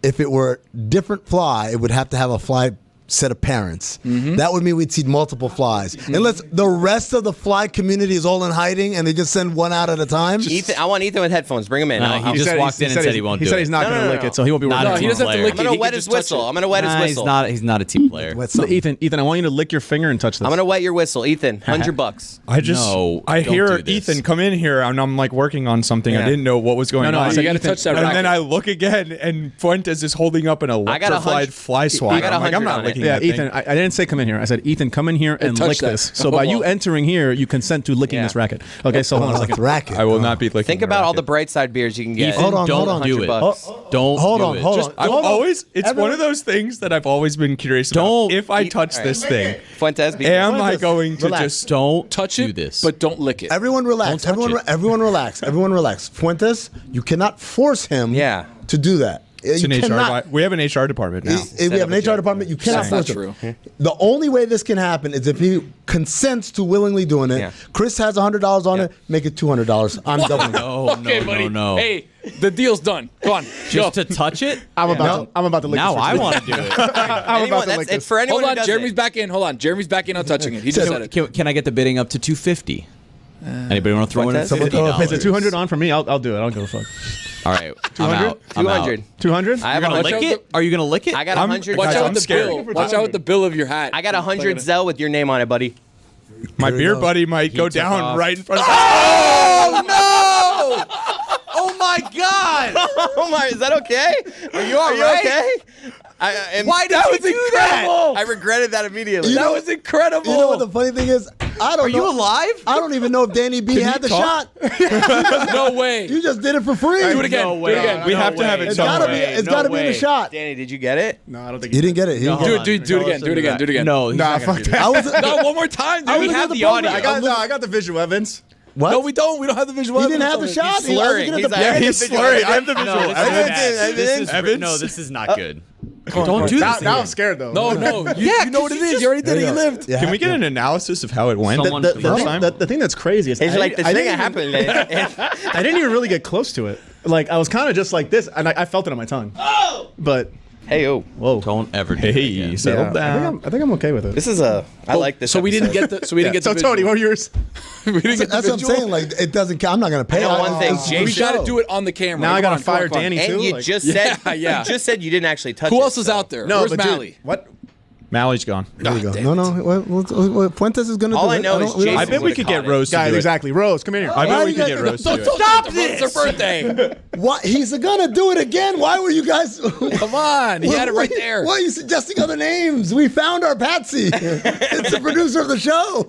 if it were a different fly, it would have to have a fly set of parents. That would mean we'd see multiple flies. Unless the rest of the fly community is all in hiding and they just send one out at a time. Ethan, I want Ethan with headphones. Bring him in. No, he just walked in and said he won't do He said it. he's not No, going to no, lick no. it, so he won't be Not working. a he doesn't have to player. lick I'm it. gonna He wet can his just touch whistle. it. I'm gonna wet his whistle. He's not a team player. What's So something? Ethan, I want you to lick your finger and touch this. I'm gonna wet your whistle, Ethan. $100. I just No, I don't hear do this. Ethan come in here and I'm like working on something. Yeah. I didn't know what was going No, on. I You said got to Ethan- touch that and racket. then I look again and Fuentes is holding up an electrified fly swatter. I got I'm like, I'm 100 not on it. licking Yeah, that Ethan, thing. I didn't say come in here. I said, Ethan, come in here and touch lick that. this. So by you Oh. entering here, you consent to licking Yeah. this racket. Okay, so hold on a second. racket. I will not be licking. Think the about all the racket. bright side beers you can get. Ethan, Hold on, don't hold on. do it. $100. Don't Hold do on, it. hold Just- on. I've Hold on. always, it's Everyone- one of those things that I've always been curious Don't- about. If I touch All this right. thing, Fuentes, be am careful. I going to Relax. just Don't touch do it, this. but don't lick it. Everyone relax. Don't touch Everyone, it. everyone relax. Everyone relax. Fuentes, you cannot force him Yeah. to do that. It's You an HR. cannot. We have an HR department now. We have an HR department. You cannot That's not force him. true. The only way this can happen is if he consents to willingly doing it. Yeah. Chris has $100 on it. Make it $200. I'm doubling it. Okay, buddy. no. Hey, the deal's done. Go on. Just Go. to touch it? I'm about to lick Now this I fridge. want to do it. I'm about to lick It's this. for anyone Hold who on, does Jeremy's it. back in. Hold on, Jeremy's back in on touching it. He just said it. Can I get the bidding up to 250? Anybody want to throw in Fuentes? Someone throw a $50? Is it 200 on for me? I'll do it. I don't give a fuck. All right, I'm out. I'm out. 200. 200? I have You're gonna 100. lick it? Are you gonna lick it? I got 100. Watch Guys, out I'm with the scared. bill. Watch out with the bill of your hat. I got 100 Zell with your name on it, buddy. My Here we beer go. buddy might go took down off. right in front of Oh no! Oh my God! Oh my, is that okay? Are you all right? Okay? Why did you do that? I regretted that immediately. That was incredible. You know what the funny thing is? I don't Are know. you alive? I don't even know if Danny B had the talk? shot. No way. You just did it for free. Do it again. No Do way. it again. We have to have it It's somewhere. gotta be. It's gotta be in the shot. Danny, did you get it? No, I don't think He didn't get it. He didn't No, get hold it. on. Do it again. Do it again. Do it again. No, he's Nah, not gonna fuck do that. I was. No, one more time, I dude. was have at the program. audio. I got the visual evidence. What? No, we don't. We don't have the visual. He didn't have the evidence. shot. He's slurring. He was looking at the He's like- back. He's slurring. I have the No, visual. this is Evidence, bad. This is evidence. no, this is not good. Don't do Now, this. now I'm again. scared though. No, no. You know what it is. You already did it. You lived. Yeah. Can we get an analysis of how it went? Someone- The, The the, first thing, time? the thing that's crazy is It's I like the didn't- thing I that didn't even- happened. I didn't even really get close to it. Like I was kind of just like this, and I felt it on my tongue. But Hey, oh. whoa, Don't ever do it Hey, again. settle I down. think I'm okay with it. This is a. I like this. So we didn't episode. get the. So we didn't get the. So Tony, visual. what were yours? We didn't get the That's what I'm visual. saying. Like it doesn't count. I'm not gonna pay. I know one thing, It's Jason- We the got to show. do it on the camera. Now I Come gotta on, come on, fire come on. Danny And too. you Like- just said. Yeah. You just said you didn't actually touch it. Who else is so- out there? No, Where's but dude, Mally? what? Mally's gone. There you go. No. What Fuentes is gonna All do I it. know is we don't- I Jason bet we would've could caught get it. Rose to Guys, do it. exactly. Rose, come in here. I bet Why we you could guys- get Rose to Don't do it. stop this. It's her birthday. What? He's gonna do it again. Why were you guys? Come on, he had it right there. Why are you suggesting other names? We found our Patsy. It's the producer of the show.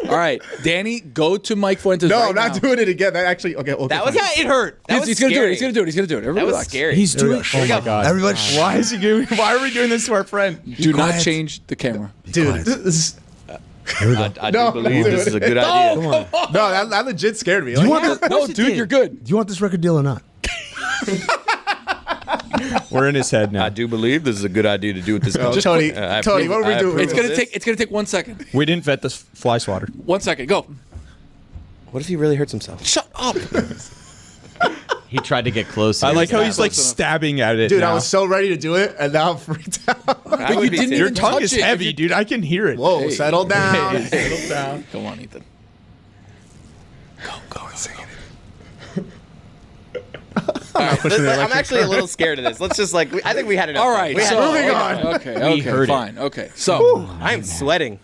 All right, Danny, go to Mike Fuentes. No, right I'm not now. doing it again. That actually okay. That was. fine. Yeah, it hurt. That was He's gonna do scary. it. He's gonna do it. He's gonna do it. That Everybody was relax. scary. He's doing. Oh my God. Everybody, Why is he doing? Why are we doing this to our friend? Do not quiet. change the camera. dude. This is I do No, believe dude. this is a good idea. Come on. no. That legit scared me. Do you Like, want this? No, dude, you're good. Do you want this record deal or not? We're in his head now. I do believe this is a good idea to do with this. Oh, Just Tony, I Tony, approve- what are we I doing? approve of this. It's gonna take 1 second. We didn't vet this fly swatter. 1 second. Go. What if he really hurts himself? Shut up. He tried to get closer. I like how not he's like close enough. stabbing at it. dude, now. I was so ready to do it, and now I'm freaked out. I would you be didn't too. Your even tongue touch is it. heavy, dude. I can hear it. Whoa, Hey. settle down. Settle down. Come on, Ethan. Go and sing it. I'm actually a little scared of this. Let's just like. I think we had enough. All right. We had So, enough. okay. heard it. Fine. Okay. So I'm sweating.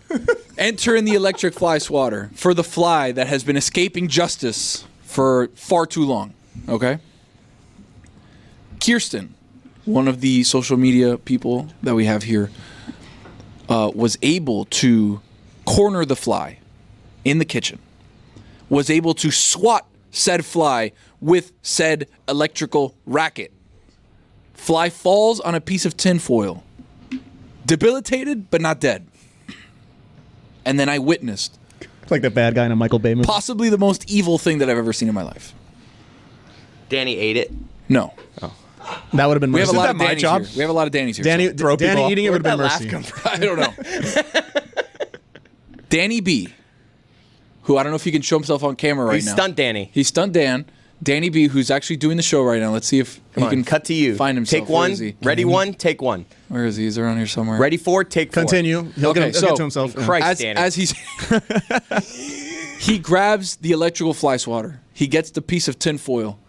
enter in the electric fly swatter for the fly that has been escaping justice for far too long. Okay. Kirsten, one of the social media people that we have here, was able to corner the fly in the kitchen, was able to swat said fly with said electrical racket. Fly falls on a piece of tinfoil, debilitated but not dead. And then I witnessed It's like the bad guy in a Michael Bay movie. possibly the most evil thing that I've ever seen in my life. Danny ate it. No. That would have been We have a mercy. lot of my Danny's job? here. We have a lot of Danny's here. Danny, so- Danny people. eating it would Where'd have that been laugh mercy. come from? I don't know. Danny B, who I don't know if he can show himself on camera right He's now. stunt Danny. He's stunned Dan. Danny B, who's actually doing the show right now. Let's see if Come he on, can cut to you. find himself. Take Where one. is he? Ready one. Take one. Where is he? He's around here somewhere. Ready four. Take four. Continue. He'll Okay, get so- to himself. Christ, Danny. As he's he grabs the electrical fly swatter. He gets the piece of tinfoil.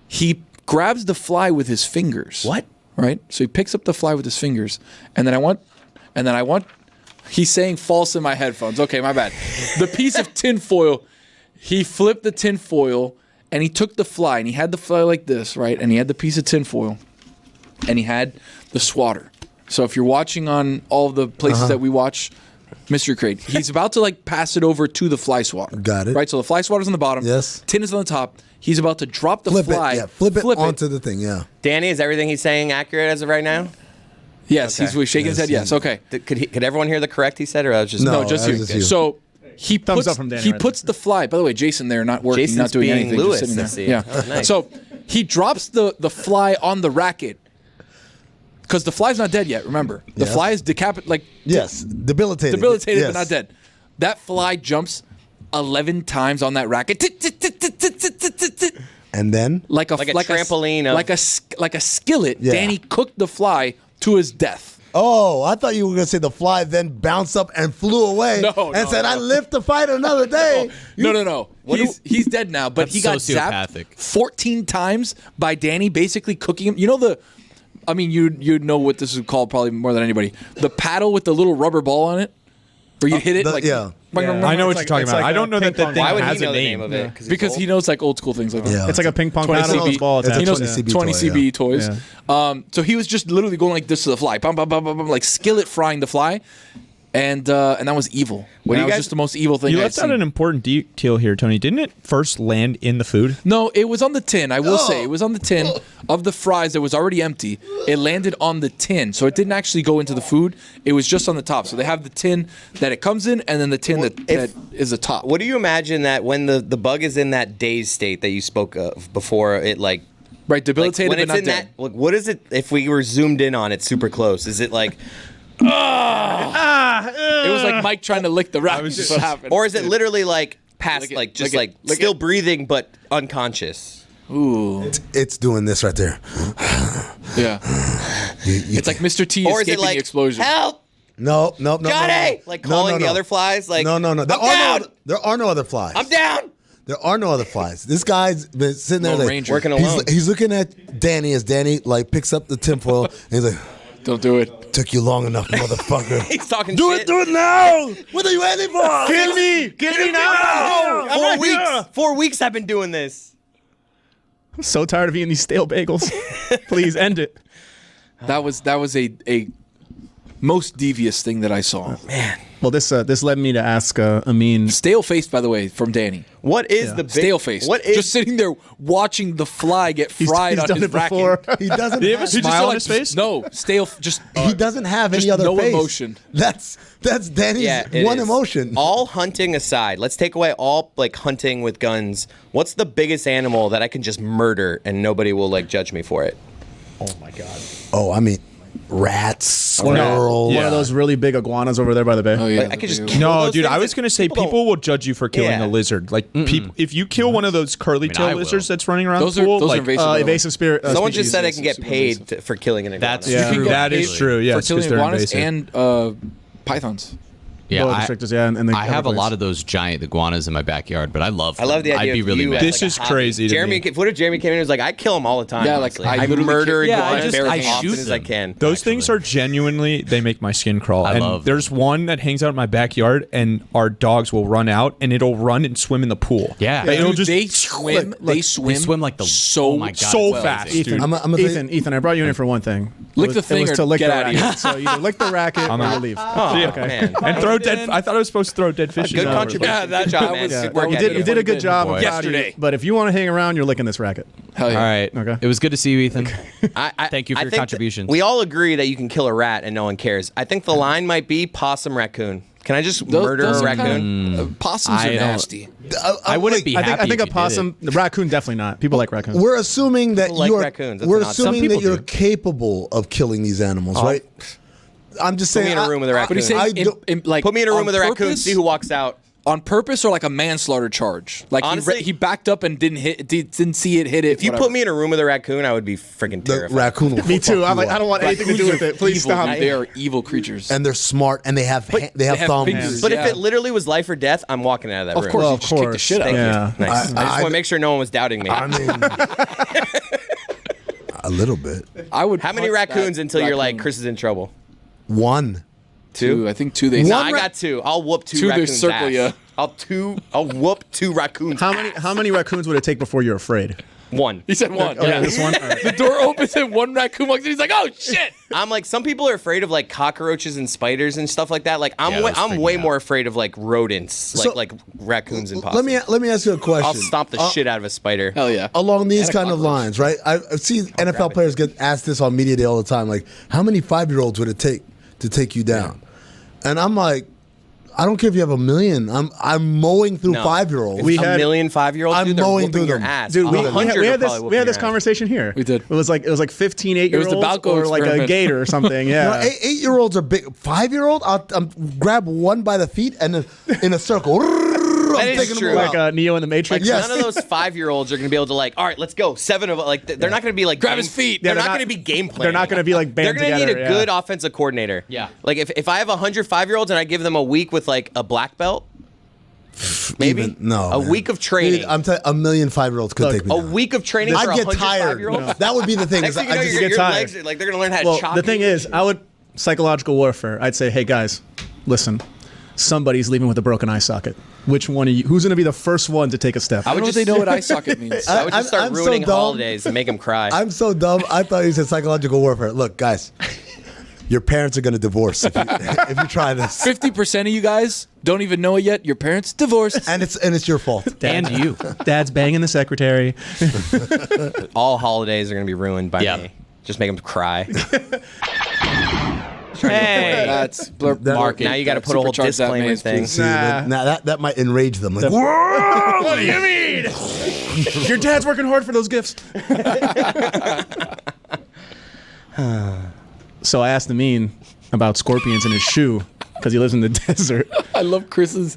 He grabs the fly with his fingers. What? Right? So he picks up the fly with his fingers, and then I want. He's saying false in my headphones. Okay, my bad. The piece of tinfoil. He flipped the tinfoil, and he took the fly, and he had the fly like this, right? And he had the piece of tinfoil, and he had the swatter. So if you're watching on all of the places that we watch Mystery Crate, he's about to like pass it over to the fly swatter. Got it. Right? So the fly swatter's on the bottom. Yes. Tin is on the top. He's about to drop the Flip fly. it. Yeah. Flip it onto the thing. Yeah. Danny, is everything he's saying accurate as of right now? Yes, Okay. he's shaking his head. Yes. Okay. Could everyone hear the correct he said, or I was just No. No, just that you. was just you. So he Thumbs puts, up from Danny he right puts the fly. By the way, Jason there not working, Jason's not doing being anything, Lewis, just sitting I there. see. Yeah. That's nice. So he drops the fly on the racket because the fly's not dead yet. Remember, the Yes. fly is Yes. Debilitated. debilitated Yes. but not dead. That fly jumps 11 times on that racket. And then like a trampoline, like a skillet. Yeah. Danny cooked the fly to his death. Oh, I thought you were gonna say the fly then bounced up and flew away and said, "I live to fight another day." No. He's dead now, but he got sociopathic. zapped 14 times by Danny, basically cooking him. You know you know what this is called probably more than anybody. The paddle with the little rubber ball on it, where you hit it I know what you're talking about. I don't know that thing Why would has he know a the name. name of it? because he knows like old school things like that. Yeah. It's like a ping pong 20 paddle with a ball It's a attached. He knows 20 CB 20 toy, CB toys. So he was just literally going like this to the fly, bum, bum, bum, bum, bum, like skillet frying the fly, and that was evil. That was just the most evil thing You I've left out seen. an important detail here, Tony. Didn't it first land in the food? No, it was on the tin. I will say it was on the tin of the fries that was already empty. It landed on the tin, so it didn't actually go into the food. It was just on the top. So they have the tin that it comes in, and then the tin that is the top. What do you imagine that when the bug is in that dazed state that you spoke of before it like Right, debilitated when but it's not in dead. that, like, what is it if we were zoomed in on it super close? Is it like It was like Mike trying to lick the rabbit. That's what happened. or is it literally like past Lick it, just lick it, like lick still it. breathing but unconscious? Ooh, It's doing this right there. yeah. It's like Mr. T Or is it escaping like the explosion. help, No. Johnny? Like calling the other flies like No. I'm down. There are no other flies. I'm down. There are no other flies. This guy's been sitting there Lone like, Ranger. Working alone. He's looking at Danny as Danny like picks up the tinfoil and he's like, Don't do it. "Took you long enough, motherfucker." He's talking Do shit. it now! What are you waiting for? Kill me! Kill me now! 4 weeks. 4 weeks I've been doing this. I'm so tired of eating these stale bagels. Please end it. That was a most devious thing that I saw. Man, Well, this led me to ask Amin. Stale faced, by the way, from Danny. what is the big Stale faced. What is just sitting there watching the fly get fried he's on done his it before. racket. He doesn't. Did he have a have, He just smile on like, his face? No, stale. Just he doesn't have any just other no face. emotion. That's Danny's it one is. emotion. All hunting aside, let's take away all like hunting with guns. What's the biggest animal that I can just murder and nobody will like judge me for it? Oh, I mean, rats, squirrels. One of those really big iguanas over there by the bay. Oh yeah, Like, I could just kill No, those dude, I things was that gonna say don't- people will judge you for killing Yeah. a lizard. Like, people, if you kill one of those curly I tail will. lizards that's running around Those the are pool, those like, are invasive. by the way. Invasive spirit. Someone species. just said I can get super paid invasive. for killing an iguana. That's Yeah. true. that is actually. true. Yes, for because killing they're iguanas invasive. and pythons. Yeah, Boa constrictors, yeah, and they I have a Everglades. lot of those giant iguanas in my backyard, but I love. I love the them. idea. I'd be of really you mad. as, This like, a is hobby. crazy to Jeremy, me. what if Jeremy came in and was like, I kill them all the time. Yeah, like, honestly. I I literally murder kill- Yeah, I iguanas just- I as often shoot as I them. can. Those things are genuinely, they make my skin crawl. I and love there's them. one that hangs out in my backyard, and our dogs will run out, and it'll run and swim in the pool. Yeah. Like, it'll Dude, just they swim. They swim like the so oh my God, so it's fast, crazy. dude. Ethan, I'm gonna tell you- Ethan, I brought you in for one thing. Lick It the was- thing it was or to lick get the out of here. racket. So either lick the racket or out. leave. Yeah. Oh, man. and throw dead. I thought I was supposed to throw dead fishes. Good out. contribution. Yeah, that Good job, that man. was- Yeah, Good work you ethic. did a good job. I'm Boy. proud of you. Yesterday. But if you want to hang around, you're licking this racket. Hell yeah. All right. Okay. It was good to see you, Ethan. Thank you for your think contributions. We all agree that you can kill a rat and no one cares. I think the line might be possum raccoon. Can I just murder Those a are raccoon? kinda- possums I are don't- nasty. I wouldn't be I happy. think if a you possum, the raccoon definitely not. People like raccoons. We're assuming that People like you are. raccoons. That's We're an odd- some assuming that people you're do. capable of killing these animals, right? I'm just Put saying. me in a room with a raccoon. But he's saying, I don't- like, Put me in a room on with a raccoon, purpose? see who walks out. On purpose or like a manslaughter charge? Like Honestly- he backed up and didn't see it hit it. If you put me in a room with a raccoon, I would be freaking the terrified. raccoon will Me too. fuck I'm you like, up. I don't want anything to do with it. Please evil, stop. dude. They are evil creatures. And they're smart, and they have they have have thumbs. fingers. But Yeah. if it literally was life or death, I'm walking out of that of room. course, Well, you of just kick the course. shit out. Thank of Yeah. you. Nice. I just want to make sure no one was doubting me. I mean, a little bit. I would. How many hunt raccoons that until you're like, raccoon. Chris is in trouble? One. Two. I think two. They. No, One I ra- got two. I'll whoop two Two, they raccoons. circle ass. ya. I'll whoop two raccoons. How many raccoons would it take before you're afraid? One. He said one. Okay, Yeah. this one. All right. The door opens and one raccoon walks in. He's like, "Oh shit!" I'm like, some people are afraid of like cockroaches and spiders and stuff like that. Like I'm Yeah, those I'm freak way me out. more afraid of like rodents, So- like raccoons and possums. Let me ask you a question. I'll stomp the shit out of a spider. Hell yeah. Along these And a kind of cockroach. lines, right? I've seen NFL players get asked this on media day all the time. Like, how many 5-year-olds would it take to take you down? And I'm like, I don't care if you have a million. I'm mowing through 5-year-olds. We had a million 5-year-olds. I'm dude, they're mowing whooping through your them. ass. Dude, we 100 had are this probably whooping this your ass. conversation here. We did. It was like 15 8-year-olds the Balco or like a experiment. gator or something. Yeah. 8-year-olds are big. 5-year-old, I'll grab one by the feet and then in a circle. That I'm is taking true. them Like out. Neo in the Matrix. Yes. None of those 5-year-olds are going to be able to like, all right, let's go. 7 of like, they're not going to be like Grab his feet. They're Yeah, not they're going to not- be game planning. They're not going to be like They're band going to together. need a good offensive coordinator. Yeah. Like if I have 100 5-year-olds and I give them a week with like a black belt, maybe No. a man. week of training. Dude, I'm telling a million 5-year-olds could Look, take me a down. week of training for I'd get 100 tired. 5-year-olds. That would be the thing. Next is thing you know, I just your, get your tired. legs are like they're going to learn how to Well, chop the thing you. is, I would psychological warfare. I'd say, hey guys, listen. Somebody's leaving with a broken eye socket. Which one of you? Who's going to be the first one to take a step? I don't know if they know what eye socket means. I would just start I'm so ruining dumb. holidays and make them cry. I'm so dumb. I thought you said psychological warfare. Look, guys, your parents are going to divorce if you try this, 50% of you guys don't even know it yet. Your parents divorced. and it's your fault. And you. Dad's banging the secretary. All holidays are going to be ruined by Yeah. me. Just make them cry. Hey. That's Market. Now you got to put a whole Supercharge that disclaimer man, thing. please. See, now that might enrage them. Like, What do you mean? Your dad's working hard for those gifts. So I asked Amin about scorpions in his shoe because he lives in the desert. I love Chris's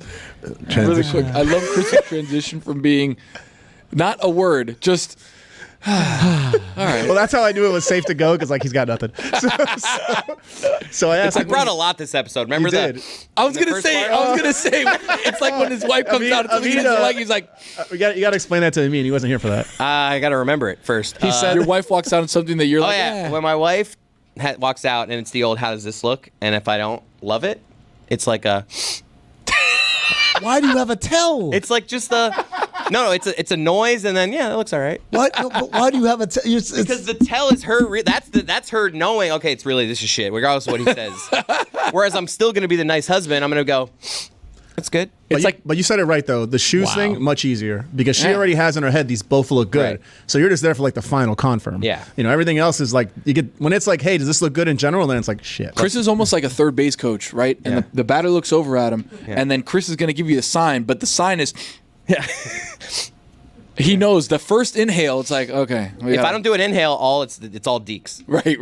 really quick. I love Chris's transition from being not a word, just all right. Well, that's how I knew it was safe to go because like he's got nothing. So I asked I him. brought a lot this episode. Remember You that? did. I was In the gonna first say, part? it's like when his wife comes Amin- out and Amin, his leg, he's like, You got to explain that to Amin. He wasn't here for that. I got to remember it first. He said, your wife walks out on something that you're Oh like, yeah, when my wife walks out and it's the old "How does this look?" and if I don't love it, it's like a. why do you have a tell? It's like just the. No, it's a noise and then yeah, it looks all right. What? No, but why do you have a tell? Because the tell is her. That's her knowing. Okay, it's really this is shit, regardless of what he says. Whereas I'm still gonna be the nice husband. I'm gonna go. That's good. but you said it right though. The shoes Wow. thing much easier because she already has in her head these both look good. Right. So you're just there for like the final confirm. Yeah. You know everything else is like you get when it's like, hey, does this look good in general? Then it's like shit. Chris is almost like a third base coach, right? And Yeah. the batter looks over at him, and then Chris is going to give you the sign, but the sign is, he knows the first inhale. It's like, okay, If I don't do an inhale, it's all deeks. right.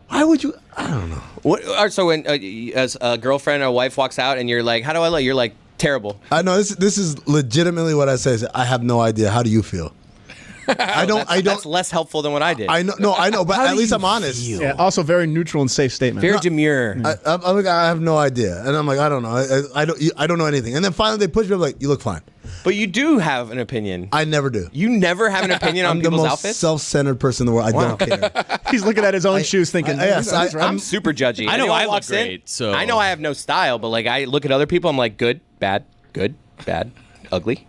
why would you? I don't know. So when as a girlfriend or a wife walks out and you're like, how do I look? You're like terrible. I know this is legitimately what I say. Is I have no idea. How do you feel? I don't. That's less helpful than what I did. I know. No, I know. But at least I'm honest. Yeah. Also very neutral and safe statement. Very demure. I'm like, I have no idea, and I'm like, I don't know. I don't know anything. And then finally they push me. I'm like, you look fine. But you do have an opinion. I never do. You never have an opinion on I'm the people's most outfits? self-centered person in the world. I don't care. He's looking at his own shoes, thinking, yes, "This is right." I'm super judgy. I know Anyone I look walks in, great, so- I know I have no style, but like I look at other people, I'm like, good, bad, ugly,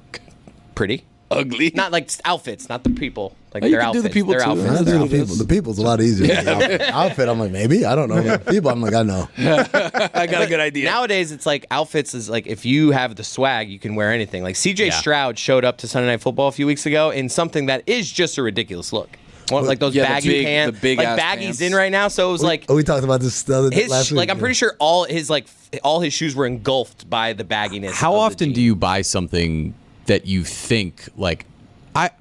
pretty. Ugly. Not like outfits, not the people. Like You their can do outfits. the people their too. outfits. I their do the outfits. people. The people's a lot easier. The outfit, I'm like, maybe. I don't know. The people, I'm like, I know. I got a good idea. Nowadays, it's like outfits is like if you have the swag, you can wear anything. Like CJ Stroud showed up to Sunday Night Football a few weeks ago in something that is just a ridiculous look. Like those Yeah, the baggy big- pants, the big like ass baggies pants. in right now. So it was like Oh, we talked about this the other his last week. like I'm pretty sure all his shoes were engulfed by the bagginess. How of the often do jeans. you buy something that you think like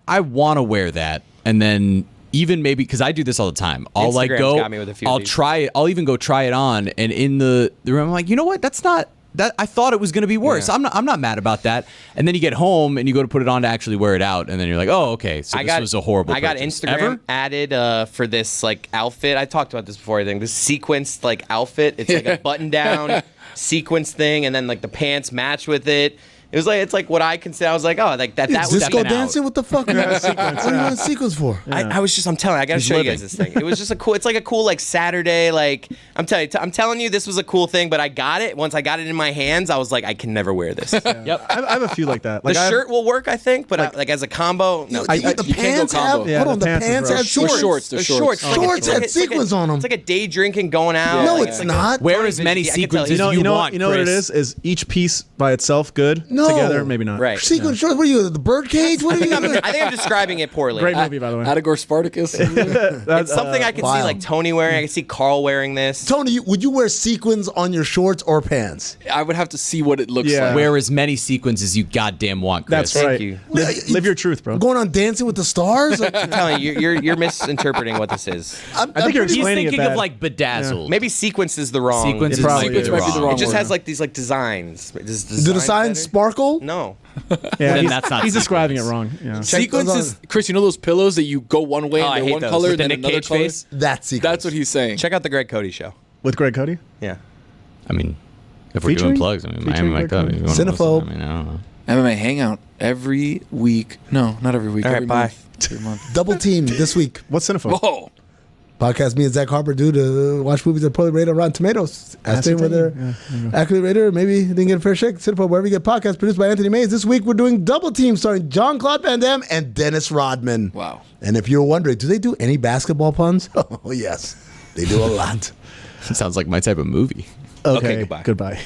I want to wear that, and then even maybe because I do this all the time, I'll like Instagram's go, got me with a few of I'll these. try it, I'll even go try it on, and in the room I'm like, you know what, that's not that. I thought it was going to be worse. Yeah. I'm not mad about that. And then you get home and you go to put it on to actually wear it out, and then you're like, oh okay, so this was a horrible. I got purchase. Instagram Ever? added for this like outfit. I talked about this before. I think this sequenced like outfit. It's like a button down sequence thing, and then like the pants match with it. It was like it's like what I consider. I was like, oh, like that. That was Disco stepping out. dancing? What the fuck? What are you doing sequence for? I was just. I'm telling you, I gotta show you guys this thing. It was just a cool. It's like a cool like Saturday. Like I'm telling you, this was a cool thing. But I got it. Once I got it in my hands, I was like, I can never wear this. Yep. I have a few like that. Like The I have- shirt will work, I think, but like as a combo, no. The you can't go pants combo. have. Yeah, Hold on, the the pants is pants rough. have Shorts. shorts. The The shorts. shorts. Shorts had sequins on them. It's like a day drinking going out. No, like, it's like not. Wear as many I can tell sequences you. as you want. You know what it Chris. is each piece by itself good. No, No. together, maybe not. Right. Sequin shorts. What are you? The birdcage? What are you? I think I'm describing it poorly. Great movie, by the way. Atagor Spartacus. It's something I could see wild. like Tony wearing. I could see Carl wearing this. Tony, would you wear sequins on your shorts or pants? I would have to see what it looks Yeah. like. Wear as many sequins as you goddamn want, Chris. That's right. you. Live your truth, bro. Going on Dancing with the Stars? Like, I'm telling you, you're misinterpreting what this is. I'm I think you're He's explaining it thinking bad. of like bedazzled. Maybe sequence is the wrong. Sequence It probably might is. be might be the wrong It just word. has like these like designs. do the signs sparkle? No. Yeah, Then he's, that's not he's describing it sequins. wrong. Yeah. Sequence those is Chris. You know those pillows that you go one way Oh, I and they're hate one those. color, With and the then Nick another Cage color. face? That's sequins. That's what he's saying. Check out the Greg Cote show. With Greg Cote? Yeah. I mean, if we're Featuring? doing plugs, I mean, Miami Featuring might Greg come. Cote? If you wanna listen, Cinephobe. I mean, I don't know. MMA hangout every week. No, not every week. All right, every bye. month. Every month. Double team this week. What's Cinephobe? Whoa. Podcast me and Zach Harper do to watch movies that are poorly rated on Rotten Tomatoes. Ask them whether accurately rated or maybe didn't get a fair shake. Cinephobe, wherever you get podcasts, produced by Anthony Mays. This week we're doing Double Team starring Jean-Claude Van Damme and Dennis Rodman. Wow. And if you're wondering, do they do any basketball puns? Oh, yes. They do a lot. It sounds like my type of movie. Okay, goodbye. Goodbye.